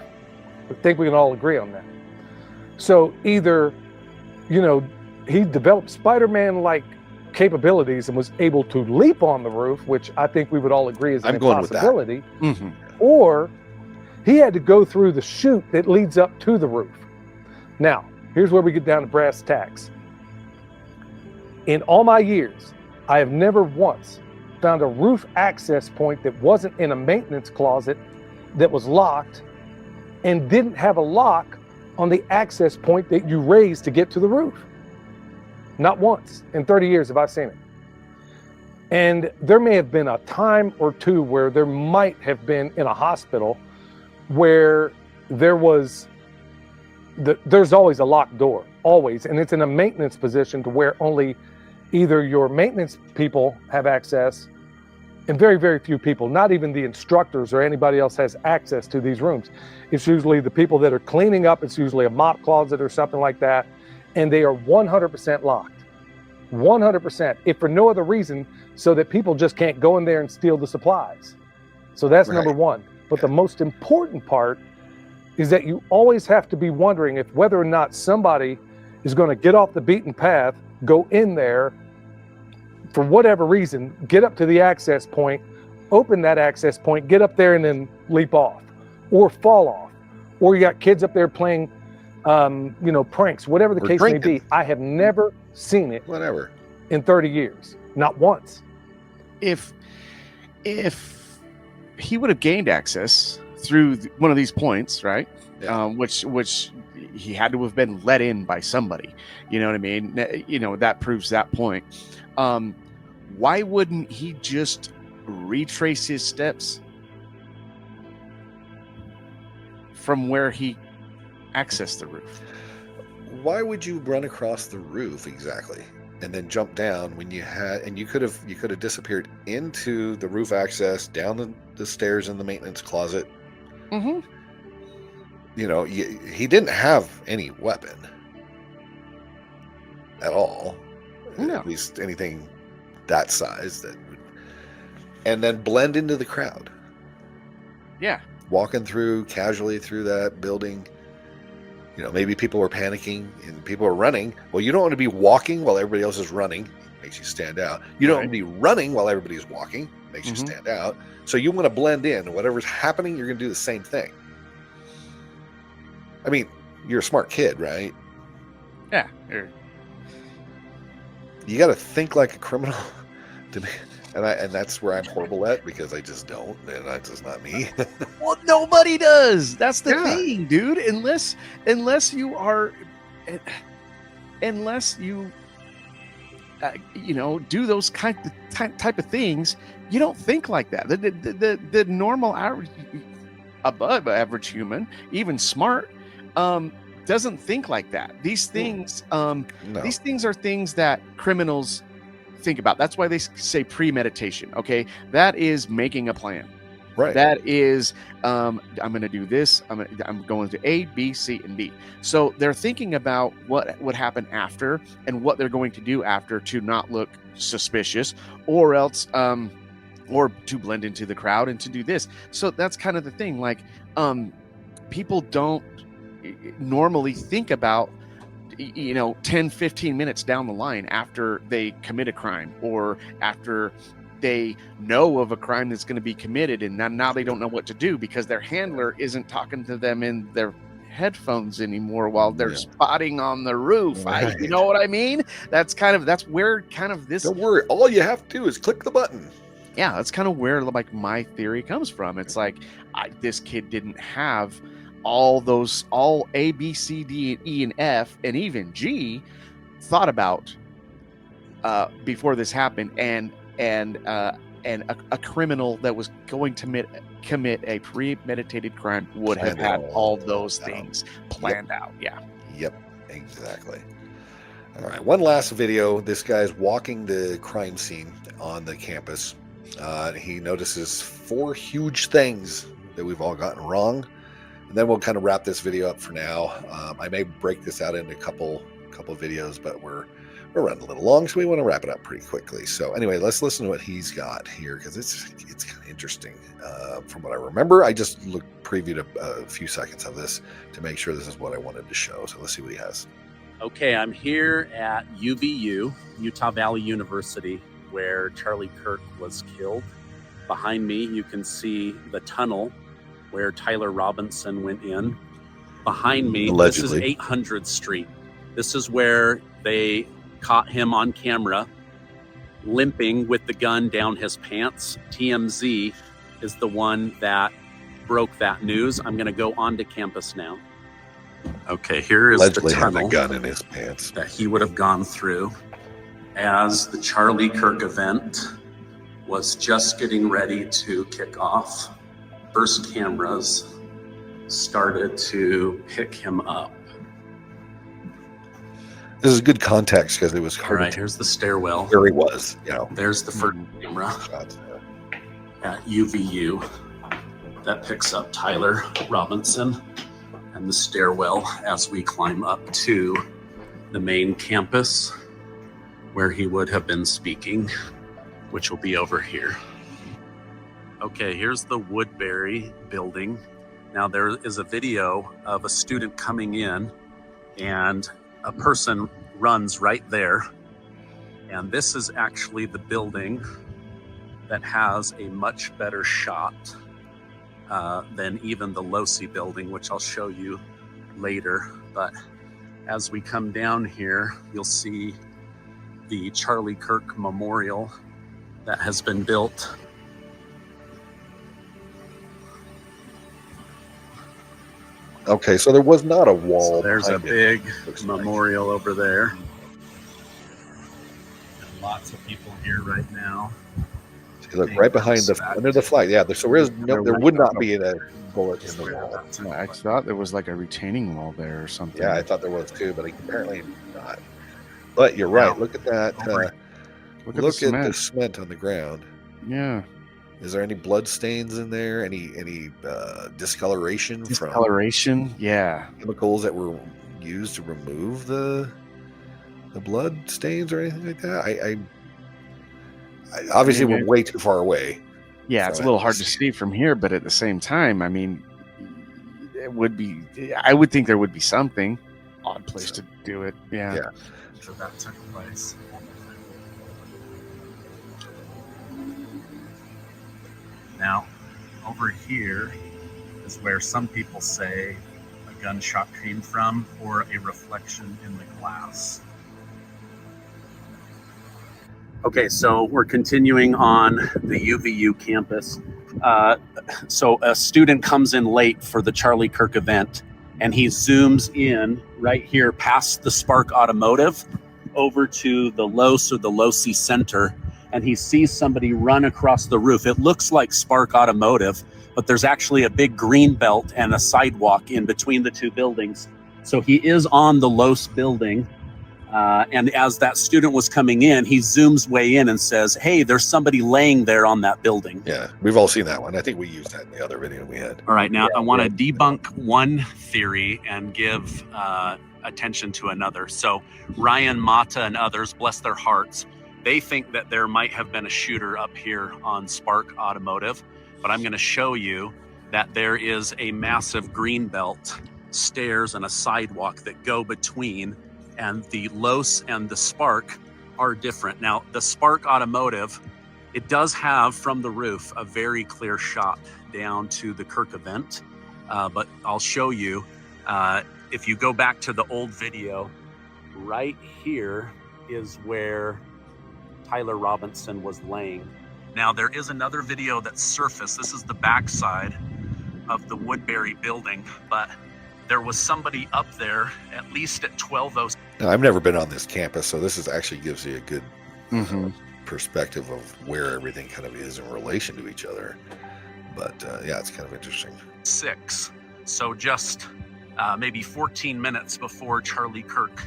I think we can all agree on that. So either, he developed Spider-Man-like capabilities and was able to leap on the roof, which I think we would all agree is an impossibility, or he had to go through the chute that leads up to the roof. Now, here's where we get down to brass tacks. In all my years, I have never once found a roof access point that wasn't in a maintenance closet that was locked and didn't have a lock on the access point that you raised to get to the roof. Not once in 30 years have I seen it. And there may have been a time or two where there might have been in a hospital where there's always a locked door, always. And it's in a maintenance position to where only either your maintenance people have access, and very, very few people, not even the instructors or anybody else has access to these rooms. It's usually the people that are cleaning up. It's usually a mop closet or something like that. And they are 100% locked, 100%, if for no other reason, so that people just can't go in there and steal the supplies. So that's number one. But the most important part is that you always have to be wondering if whether or not somebody is going to get off the beaten path, go in there, for whatever reason, get up to the access point, open that access point, get up there and then leap off or fall off. Or you got kids up there playing, pranks, whatever the case may be. I have never seen it in 30 years, not once. If he would have gained access through one of these points, right? Yeah. Which he had to have been let in by somebody. You know what I mean? That proves that point. Why wouldn't he just retrace his steps from where he accessed the roof? Why would you run across the roof exactly and then jump down when you could have disappeared into the roof access, down the stairs in the maintenance closet? Mm-hmm. He didn't have any weapon at all. No. At least anything that size and then blend into the crowd. Yeah. Walking casually through that building. Maybe people were panicking and people are running. Well, you don't want to be walking while everybody else is running. Makes you stand out. You don't want to be running while everybody's walking. Makes you stand out. So you want to blend in. Whatever's happening, you're going to do the same thing. I mean, you're a smart kid, right? Yeah. You got to think like a criminal to me. And that's where I'm horrible at, because I just don't, and that's just not me. Well, nobody does. That's the thing, dude. Unless you do those type of things, you don't think like that. The normal average, above average human, even smart, doesn't think like that. These things, these things are things that criminals think about. That's why they say premeditation. Okay, that is making a plan. Right. That is, I'm going to do this. I'm going to A, B, C, and D. So they're thinking about what would happen after and what they're going to do after to not look suspicious, or else, or to blend into the crowd and to do this. So that's kind of the thing. Like, people don't normally think about, 10, 15 minutes down the line after they commit a crime, or after they know of a crime that's going to be committed, and now they don't know what to do because their handler isn't talking to them in their headphones anymore while they're spotting on the roof. Right. You know what I mean? That's where kind of this. Don't worry, all you have to do is click the button. Yeah, that's kind of where like my theory comes from. It's like this kid didn't have all A, B, C, D, E, and F, and even G thought about before this happened, and a criminal that was going to commit a premeditated crime would have had all those things planned out. Yeah. Yep, exactly. All right, one last video. This guy's walking the crime scene on the campus. He notices 4 huge things that we've all gotten wrong. And then we'll kind of wrap this video up for now. I may break this out into a couple videos, but we're running a little long, so we want to wrap it up pretty quickly. So anyway, let's listen to what he's got here, because it's kind of interesting. From what I remember, I just previewed a few seconds of this to make sure this is what I wanted to show. So let's see what he has. Okay, I'm here at UVU, Utah Valley University, where Charlie Kirk was killed. Behind me, you can see the tunnel where Tyler Robinson went in. Behind me, Allegedly. This is 800th Street. This is where they caught him on camera, limping with the gun down his pants. TMZ is the one that broke that news. I'm going to go onto campus now. Okay, here is Allegedly the had tunnel a gun in his pants that he would have gone through as the Charlie Kirk event was just getting ready to kick off. First cameras started to pick him up. This is good context because it was hard. All right, here's the stairwell. Where he was, There's the first camera at UVU that picks up Tyler Robinson, and the stairwell as we climb up to the main campus where he would have been speaking, which will be over here. Okay, here's the Woodbury building. Now there is a video of a student coming in, and a person runs right there. And this is actually the building that has a much better shot than even the Losi building, which I'll show you later. But as we come down here, you'll see the Charlie Kirk Memorial that has been built. Okay, so there was not a wall. So there's a big memorial over there. And lots of people here right now. See, look, right behind under the flag. Yeah, there would not be a bullet in the wall. I thought there was like a retaining wall there or something. Yeah, I thought there was too, but apparently not. But you're right. Look at that. Look at the cement on the ground. Yeah. Is there any blood stains in there? Any discoloration? Discoloration? Yeah. Chemicals that were used to remove the blood stains or anything like that? I obviously we're way too far away. Yeah, it's a little hard to see from here, but at the same time, I mean, it would be. I would think there would be something odd place to do it. Yeah. Yeah. So that took place. Now, over here is where some people say a gunshot came from, or a reflection in the glass. Okay, so we're continuing on the UVU campus. So a student comes in late for the Charlie Kirk event, and he zooms in right here past the Spark Automotive over to the Los or the Losi Center, and he sees somebody run across the roof. It looks like Spark Automotive, but there's actually a big green belt and a sidewalk in between the two buildings. So he is on the Los building, And as that student was coming in, he zooms way in and says, "Hey, there's somebody laying there on that building." Yeah, we've all seen that one. I think we used that in the other video we had. All right, now I want to debunk one theory and give attention to another. So Ryan Mata and others, bless their hearts, they think that there might have been a shooter up here on Spark Automotive, but I'm going to show you that there is a massive green belt, stairs, and a sidewalk that go between, and the Los and the Spark are different. Now, the Spark Automotive, it does have from the roof a very clear shot down to the Kirk event, but I'll show you. If you go back to the old video, right here is where Tyler Robinson was laying. Now, there is another video that surfaced. This is the backside of the Woodbury building, but there was somebody up there at least at 12:06. Now, I've never been on this campus, so this is actually gives you a good perspective of where everything kind of is in relation to each other. But yeah, it's kind of interesting. So just maybe 14 minutes before Charlie Kirk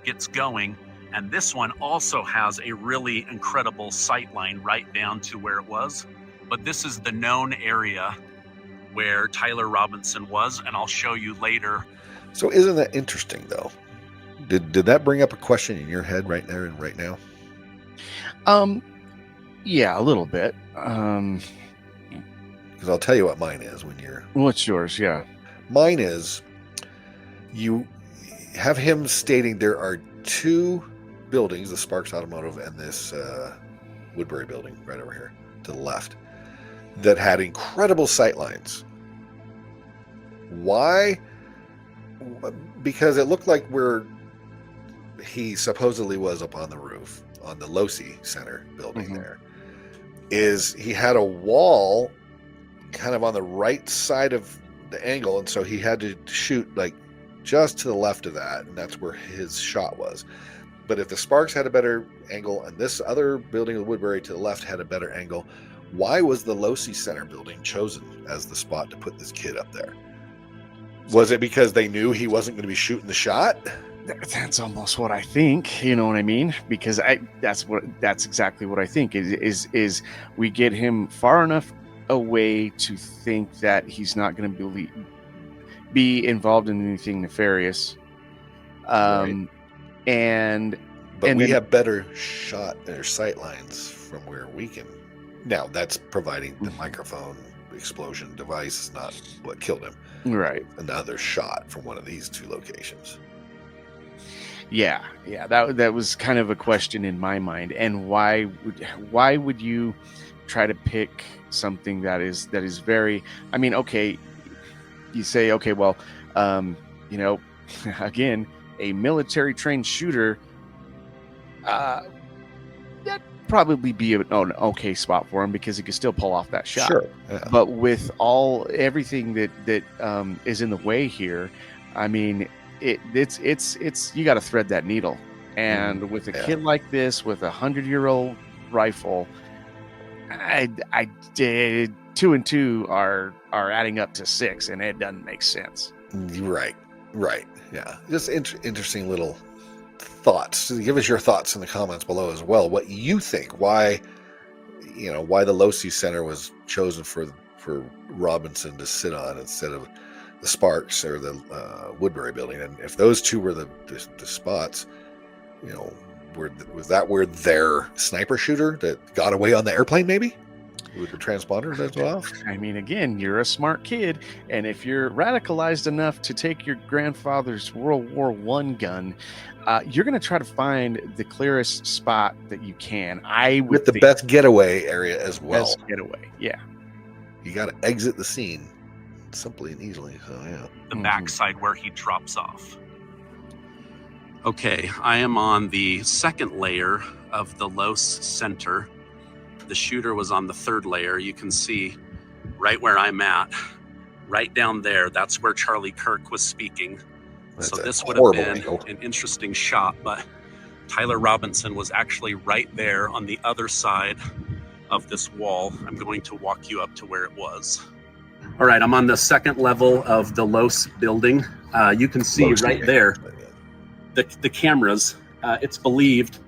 gets going. And this one also has a really incredible sight line right down to where it was. But this is the known area where Tyler Robinson was, and I'll show you later. So isn't that interesting, though? Did that bring up a question in your head right there and right now? Yeah, a little bit. Because I'll tell you what mine is when you're... What's yours? Yeah. Mine is, you have him stating there are two buildings, the Sparks Automotive and this Woodbury building right over here to the left, that had incredible sight lines. Why? Because it looked like where he supposedly was up on the roof on the Losi Center building there, is he had a wall kind of on the right side of the angle, and so he had to shoot like just to the left of that, and that's where his shot was. But if the Sparks had a better angle and this other building of Woodbury to the left had a better angle, why was the Losi Center building chosen as the spot to put this kid up there? Was it because they knew he wasn't going to be shooting the shot? That's almost what I think. You know what I mean? Because that's exactly what I think is we get him far enough away to think that he's not going to be involved in anything nefarious. Right. But we have better shot or sight lines from where we can. Now that's providing the microphone explosion device is not what killed him. Right. Another shot from one of these two locations. Yeah. That was kind of a question in my mind. And why would you try to pick something that is very? I mean, okay, you say, okay, well, again, a military trained shooter, that'd probably be an okay spot for him because he could still pull off that shot. Sure. Yeah. But with everything that is in the way here, I mean, it's you got to thread that needle. And with a kid like this, with a 100-year-old rifle, I did 2 and 2 are adding up to 6, and it doesn't make sense. Right. Yeah. Just interesting little thoughts. Give us your thoughts in the comments below as well. What you think? Why the Losi Center was chosen for Robinson to sit on instead of the Sparks or the Woodbury building, and if those two were the spots, was that where their sniper shooter that got away on the airplane maybe with the transponders as well? I mean, again, you're a smart kid, and if you're radicalized enough to take your grandfather's World War I gun, you're going to try to find the clearest spot that you can. With the best getaway area as well. Best getaway, yeah. You got to exit the scene simply and easily. So yeah. The backside where he drops off. Okay, I am on the second layer of the Los Center. The shooter was on the third layer. You can see right where I'm at, right down there. That's where Charlie Kirk was speaking. So this would have been an interesting shot, but Tyler Robinson was actually right there on the other side of this wall. I'm going to walk you up to where it was. All right, I'm on the second level of the Los building. You can see right there the cameras it's believed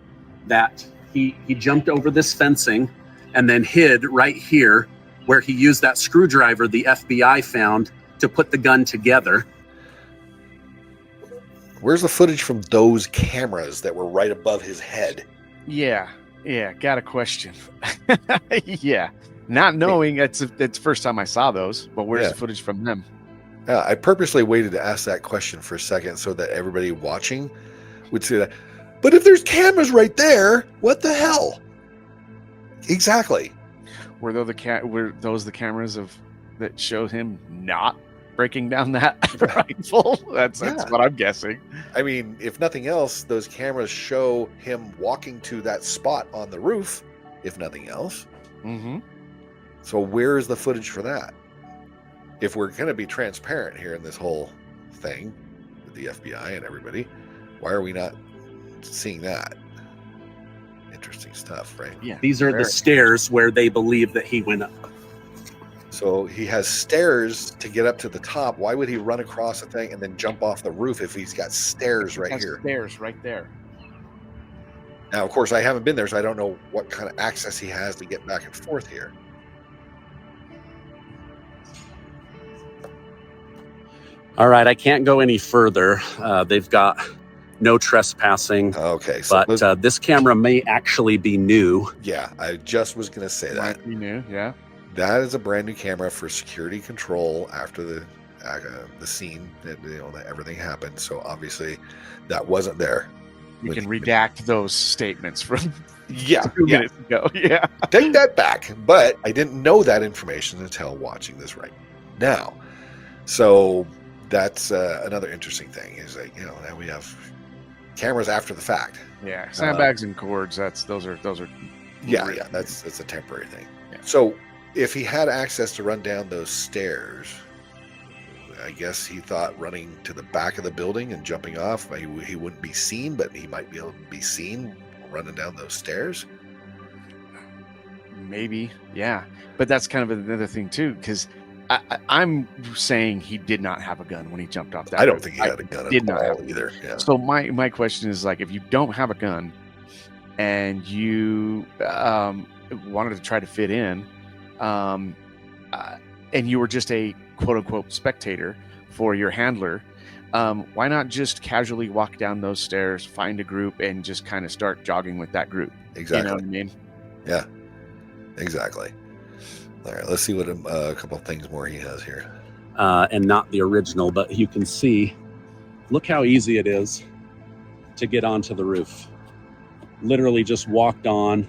that he jumped over this fencing and then hid right here where he used that screwdriver the FBI found to put the gun together. Where's the footage from those cameras that were right above his head? Yeah, got a question. Yeah, not knowing it's the first time I saw those, but where's the footage from them? I purposely waited to ask that question for a second so that everybody watching would see that. But if there's cameras right there, what the hell? Exactly. Were those the cameras that showed him not breaking down that rifle? That's what I'm guessing. I mean, if nothing else, those cameras show him walking to that spot on the roof, if nothing else. Mm-hmm. So where is the footage for that? If we're going to be transparent here in this whole thing with the FBI and everybody, why are we not seeing that? Interesting stuff, right? Yeah. These are the stairs where they believe that he went up. So he has stairs to get up to the top. Why would he run across a thing and then jump off the roof if he's got stairs right here? Stairs right there. Now, of course, I haven't been there, so I don't know what kind of access he has to get back and forth here. All right, I can't go any further. They've got no trespassing. Okay, so but this camera may actually be new. Yeah, I just was going to say that. Might be new, yeah. That is a brand new camera for security control after the scene that that everything happened. So obviously, that wasn't there. You can redact those statements from 2 minutes ago. Yeah, take that back. But I didn't know that information until watching this right now. So that's another interesting thing. Is like now we have cameras after the fact. Yeah, sandbags and cords. Those are. Yeah. That's a temporary thing. Yeah. So if he had access to run down those stairs, I guess he thought running to the back of the building and jumping off, he wouldn't be seen, but he might be able to be seen running down those stairs. Maybe, yeah. But that's kind of another thing too, because I'm saying he did not have a gun when he jumped off that. I don't think he had a gun at all either. Yeah. So my question is, like, if you don't have a gun and you wanted to try to fit in, and you were just a quote unquote spectator for your handler, why not just casually walk down those stairs, find a group, and just kind of start jogging with that group? Exactly. You know what I mean? Yeah, exactly. All right, let's see what a couple of things more he has here. And not the original, but you can see, look how easy it is to get onto the roof. Literally just walked on.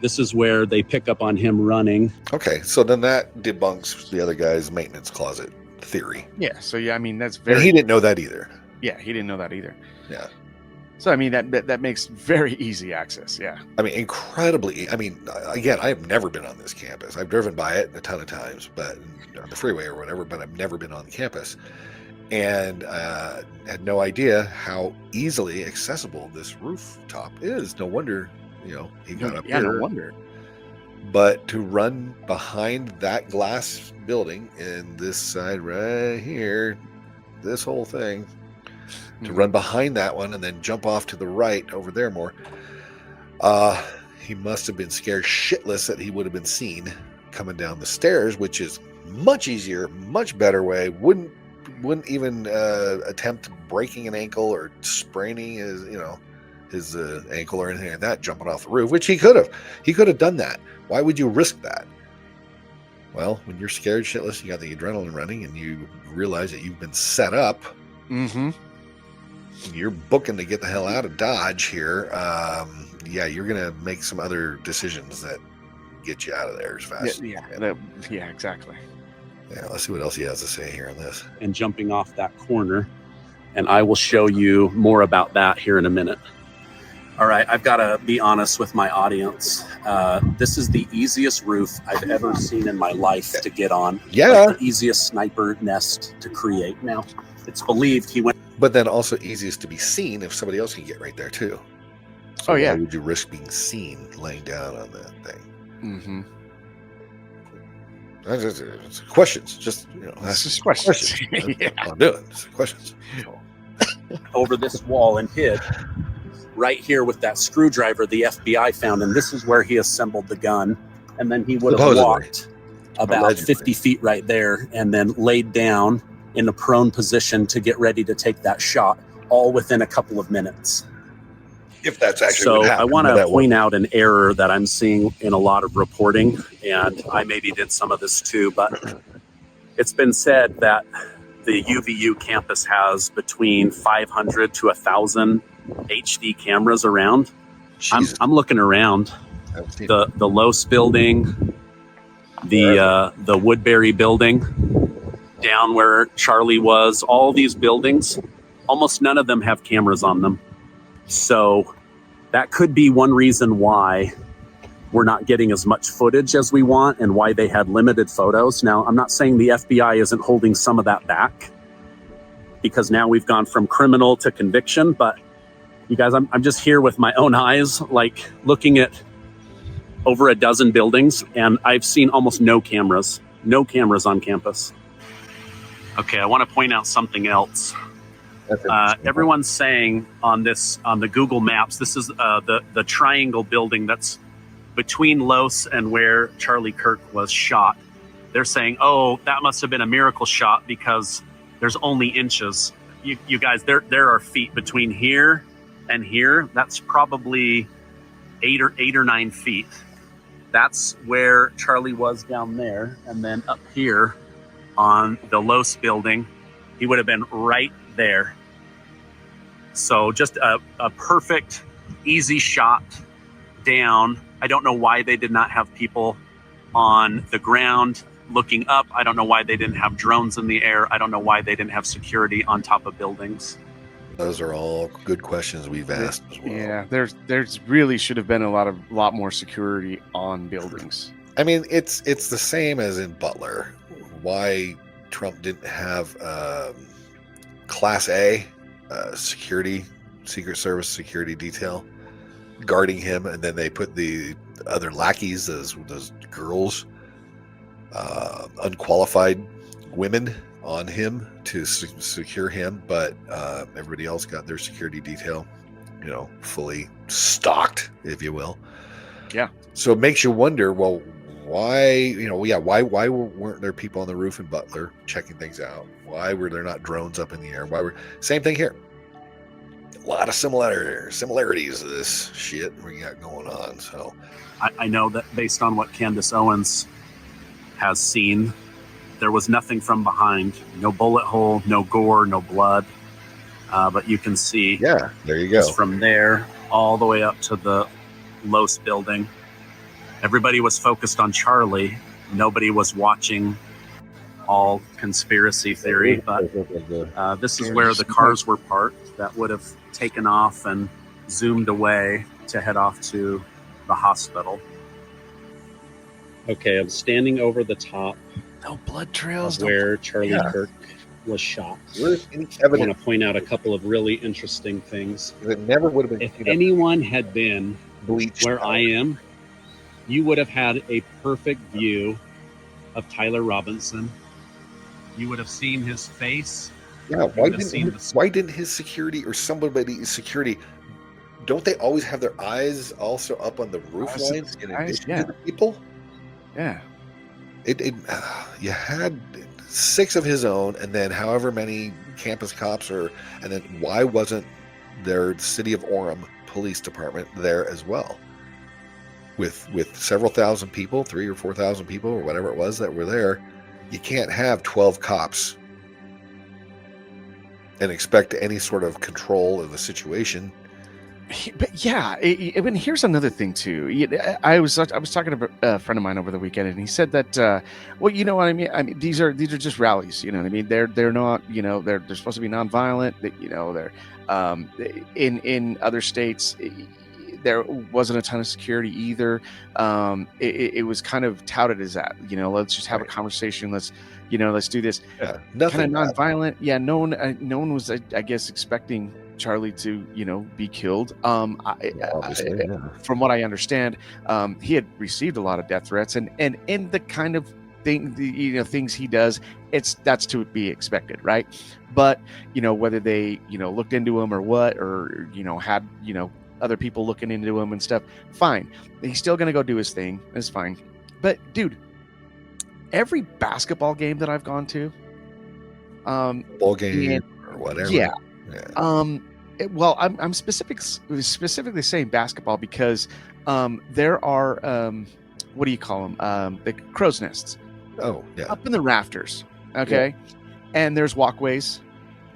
This is where they pick up on him running. Okay, so then that debunks the other guy's maintenance closet theory. Yeah, so yeah, I mean, that's And he didn't know that either. Yeah, he didn't know that either. Yeah. So I mean, that makes very easy access. Yeah. I mean, incredibly. I mean, again, I have never been on this campus. I've driven by it a ton of times, but on the freeway or whatever. But I've never been on the campus, and had no idea how easily accessible this rooftop is. No wonder, he got up yeah, here. no wonder. But to run behind that glass building in this side right here, this whole thing. To run behind that one and then jump off to the right over there more. He must have been scared shitless that he would have been seen coming down the stairs, which is much easier, much better way. Wouldn't even attempt breaking an ankle or spraining his ankle or anything like that, jumping off the roof, which he could have. He could have done that. Why would you risk that? Well, when you're scared shitless, you got the adrenaline running, and you realize that you've been set up. Mm-hmm. You're booking to get the hell out of Dodge here. You're going to make some other decisions that get you out of there as fast. Yeah, exactly. Yeah, let's see what else he has to say here on this. And jumping off that corner. And I will show you more about that here in a minute. All right, I've got to be honest with my audience. This is the easiest roof I've ever seen in my life to get on. Yeah. Like the easiest sniper nest to create. Now, it's believed he went... But then also easiest to be seen if somebody else can get right there too. So why would you risk being seen laying down on that thing? Mm-hmm. It's questions. Just that's just questions. Yeah. I'm doing it's questions. Over this wall and hid right here with that screwdriver the FBI found, and this is where he assembled the gun. And then he would have walked about 50 feet right there and then laid down in a prone position to get ready to take that shot, all within a couple of minutes. If that's actually so what happened. I want to point out an error that I'm seeing in a lot of reporting, and I maybe did some of this too, but it's been said that the UVU campus has between 500 to 1,000 HD cameras around. I'm looking around the Los building, the Woodbury building, down where Charlie was. All these buildings, almost none of them have cameras on them. So that could be one reason why we're not getting as much footage as we want and why they had limited photos. Now, I'm not saying the FBI isn't holding some of that back, because now we've gone from criminal to conviction. But you guys, I'm just here with my own eyes, like looking at over a dozen buildings, and I've seen almost no cameras on campus. Okay, I want to point out something else. Everyone's saying on the Google Maps, this is the triangle building that's between Los and where Charlie Kirk was shot. They're saying, oh, that must have been a miracle shot because there's only inches. You guys, there are feet between here and here. That's probably 8 or 9 feet. That's where Charlie was down there. And then up here on the Los building, he would have been right there. So just a perfect, easy shot down. I don't know why they did not have people on the ground looking up. I don't know why they didn't have drones in the air. I don't know why they didn't have security on top of buildings. Those are all good questions we've asked as well. Yeah, there's really should have been a lot more security on buildings. I mean, it's the same as in Butler. Why Trump didn't have Class A security, Secret Service security detail guarding him, and then they put the other lackeys, those girls, unqualified women, on him to secure him, but everybody else got their security detail, fully stocked, if you will. Yeah. So it makes you wonder, well, why weren't there people on the roof in Butler checking things out? Why were there not drones up in the air? Same thing here. A lot of similarities to this shit we got going on. So I know that based on what Candace Owens has seen, there was nothing from behind. No bullet hole, no gore, no blood. But you can see, yeah, there you go, from there all the way up to the Los building. Everybody was focused on Charlie. Nobody was watching all conspiracy theory. But this is where the cars were parked that would have taken off and zoomed away to head off to the hospital. Okay, I'm standing over the top. No blood trails. Where Charlie Kirk was shot. I want to point out a couple of really interesting things. It never would have been. If anyone had been bleached where I am, you would have had a perfect view of Tyler Robinson. You would have seen his face. Yeah, why didn't his security or somebody's security? Don't they always have their eyes also up on the roof lines in addition to the people? Yeah. You had 6 of his own, and then however many campus cops and then why wasn't their City of Orem police department there as well? With several thousand people, 3,000 or 4,000 people or whatever it was that were there, you can't have 12 cops and expect any sort of control of the situation. But yeah, I mean, here's another thing too. I was talking to a friend of mine over the weekend, and he said that, well, you know what I mean. I mean, these are just rallies. You know what I mean? They're not. They're supposed to be nonviolent. They're in other states. There wasn't a ton of security either. It was kind of touted as that. Let's just have a conversation. Let's do this. Yeah, nothing kind of nonviolent. Yeah, no one was, I guess, expecting Charlie to be killed. From what I understand, he had received a lot of death threats, and the kind of things he does, that's to be expected, right? But whether they looked into him or what, or had other people looking into him and stuff, fine. He's still gonna go do his thing. It's fine. But dude, every basketball game that I've gone to, ball game or whatever, yeah. Well, I'm specifically saying basketball because there are what do you call them? The crow's nests. Oh, yeah. Up in the rafters. Okay. Yeah. And there's walkways.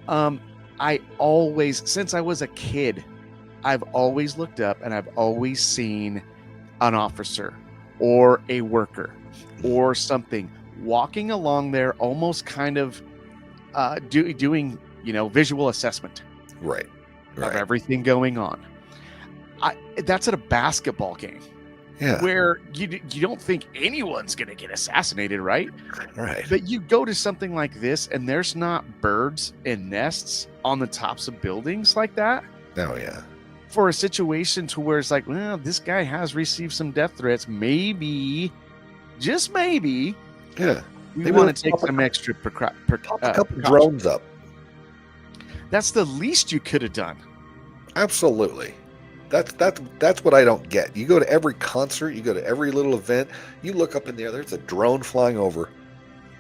I always, since I was a kid, I've always looked up and I've always seen an officer or a worker or something walking along there, almost kind of doing visual assessment. Right. Of everything going on. That's at a basketball game. Yeah. Where you don't think anyone's going to get assassinated, right? Right. But you go to something like this and there's not birds and nests on the tops of buildings like that. Oh, yeah. For a situation to where it's like, well, this guy has received some death threats. Maybe, just maybe. Yeah. We want to take some extra pop a couple drones up. That's the least you could have done. Absolutely. That's what I don't get. You go to every concert, you go to every little event, you look up in the air, there's a drone flying over.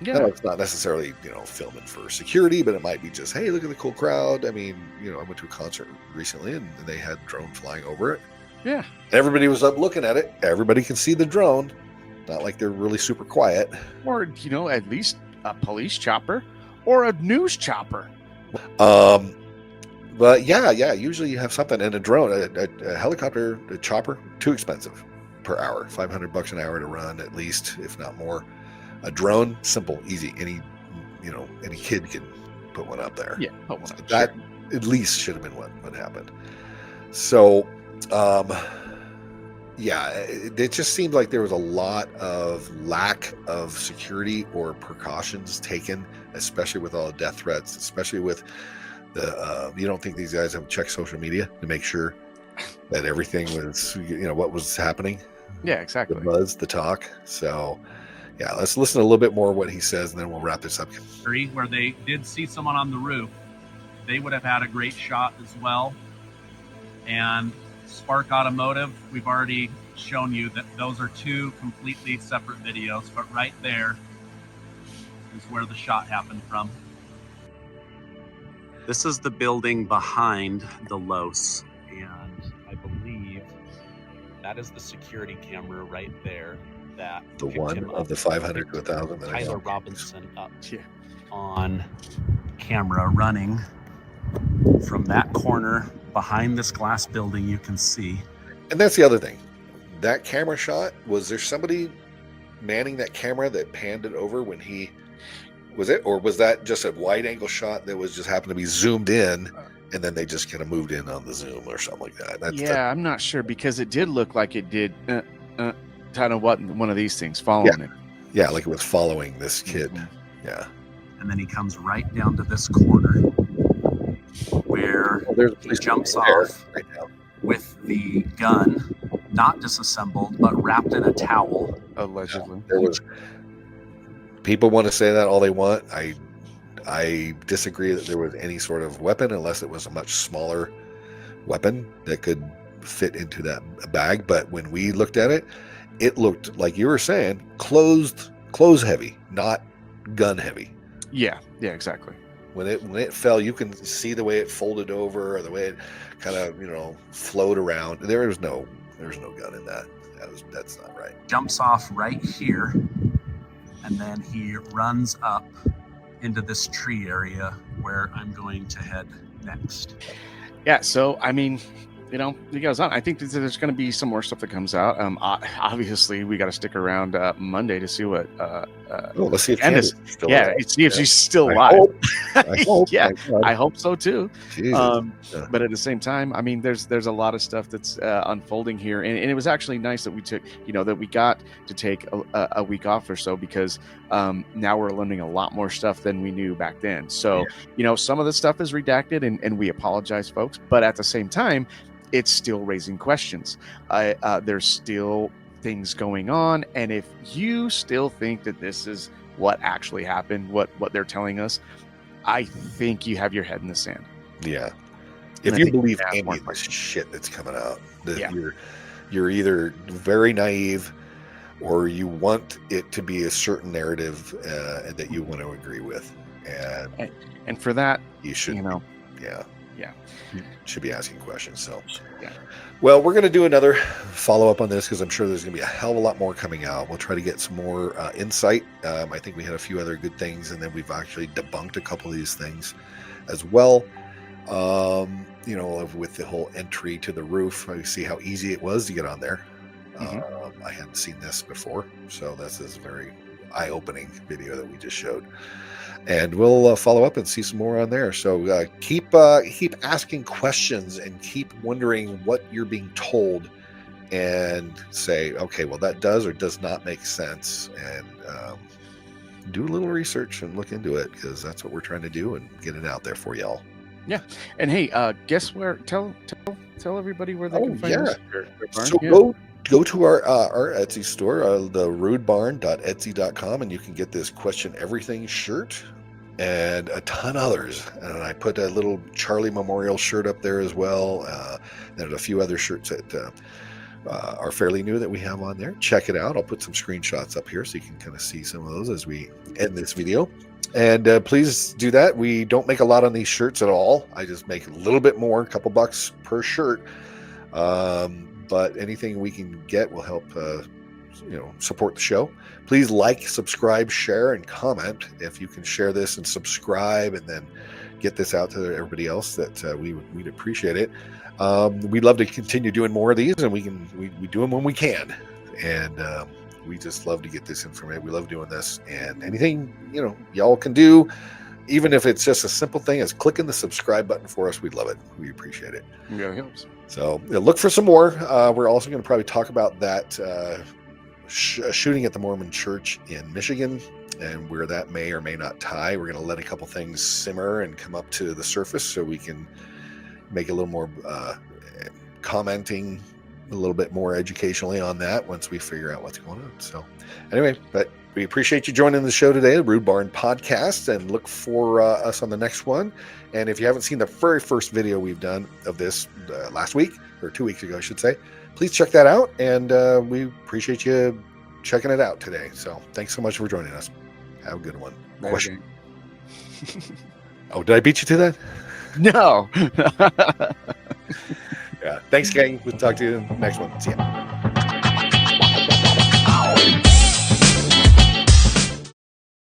Yeah. No, it's not necessarily, filming for security, but it might be just, hey, look at the cool crowd. I mean, I went to a concert recently and they had drone flying over it. Yeah. Everybody was up looking at it. Everybody can see the drone. Not like they're really super quiet. Or, at least a police chopper or a news chopper. But yeah, usually you have something. And a drone, a helicopter, a chopper, too expensive per hour. $500 an hour to run at least, if not more. A drone, simple, easy. Any kid can put one up there. Yeah, put one up. That at least should have been what happened. So, it just seemed like there was a lot of lack of security or precautions taken, especially with all the death threats, especially with the you don't think these guys have checked social media to make sure that everything was what was happening? Yeah, exactly. The buzz, the talk. So yeah, let's listen a little bit more of what he says and then we'll wrap this up. Where they did see someone on the roof, they would have had a great shot as well. And Spark Automotive, we've already shown you that those are two completely separate videos, but right there is where the shot happened from. This is the building behind the Los, and I believe that is the security camera right there. That the one of the 500 to 1,000. Tyler Robinson up on camera running from that corner behind this glass building. You can see, and that's the other thing. That camera shot, was there somebody manning that camera that panned it over when he? Was it, or was that just a wide angle shot that was just happened to be zoomed in, and then they just kind of moved in on the zoom or something like that? I'm not sure because it did look like it did kind of one of these things following it. Yeah, like it was following this kid. Mm-hmm. Yeah. And then he comes right down to this corner where he jumps off right now with the gun, not disassembled, but wrapped in a towel. Allegedly. There was. People want to say that all they want. I disagree that there was any sort of weapon unless it was a much smaller weapon that could fit into that bag. But when we looked at it, it looked like you were saying clothes heavy, not gun heavy. Yeah, exactly. When it fell, you can see the way it folded over or the way it kind of flowed around. There was no gun in that. That's not right. Jumps off right here. And then he runs up into this tree area where I'm going to head next. Yeah, so, I mean, he goes on. I think there's going to be some more stuff that comes out. Obviously, we got to stick around Monday to see what. Let's see if Candace, still alive. See if she's still alive. I hope. I hope so too. Yeah. But at the same time, I mean, there's a lot of stuff that's unfolding here, and it was actually nice that we took, that we got to take a week off or so because now we're learning a lot more stuff than we knew back then. So, some of the stuff is redacted, and we apologize, folks. But at the same time, it's still raising questions. There's still things going on. And if you still think that this is what actually happened, what they're telling us, I think you have your head in the sand. Yeah. If you believe any of this shit that's coming out, that you're either very naive or you want it to be a certain narrative that you want to agree with. And for that, you should, you know, you should be asking questions. So, yeah. Well, we're going to do another follow-up on this because I'm sure there's going to be a hell of a lot more coming out. We'll try to get some more insight. I think we had a few other good things, and then we've actually debunked a couple of these things as well. You know, with the whole entry to the roof, I see how easy it was to get on there. I hadn't seen this before, so this is a very eye-opening video that we just showed. And we'll follow up and see some more on there. So keep asking questions and keep wondering what you're being told, and say, okay, well, that does or does not make sense, and do a little research and look into it, because that's what we're trying to do and get it out there for y'all. Yeah. And hey, guess where? Tell everybody where they can find us. So go to our Etsy store, therudebarn.etsy.com, and you can get this Question Everything shirt and a ton others. And I put a little Charlie Memorial shirt up there as well. There's a few other shirts that are fairly new that we have on there. Check it out. I'll put some screenshots up here so you can kind of see some of those as we end this video. And please do that. We don't make a lot on these shirts at all. I just make a little bit more, a couple bucks per shirt. But anything we can get will help, support the show. Please like, subscribe, share, and comment. If you can share this and subscribe, and then get this out to everybody else, that we'd appreciate it. We'd love to continue doing more of these, and we do them when we can. And we just love to get this information. We love doing this, and anything y'all can do, even if it's just a simple thing as clicking the subscribe button for us, we'd love it. We appreciate it. Yeah, it helps. So look for some more. We're also going to probably talk about that shooting at the Mormon Church in Michigan, and where that may or may not tie. We're going to let a couple things simmer and come up to the surface, so we can make a little more commenting, a little bit more educationally on that once we figure out what's going on. So anyway, but we appreciate you joining the show today, the Rude Barn Podcast, and look for us on the next one. And if you haven't seen the very first video we've done of this last week, or 2 weeks ago, I should say, please check that out. And we appreciate you checking it out today. So thanks so much for joining us. Have a good one. Question. Oh, did I beat you to that? No. Yeah. Thanks, gang. We'll talk to you next one. See ya.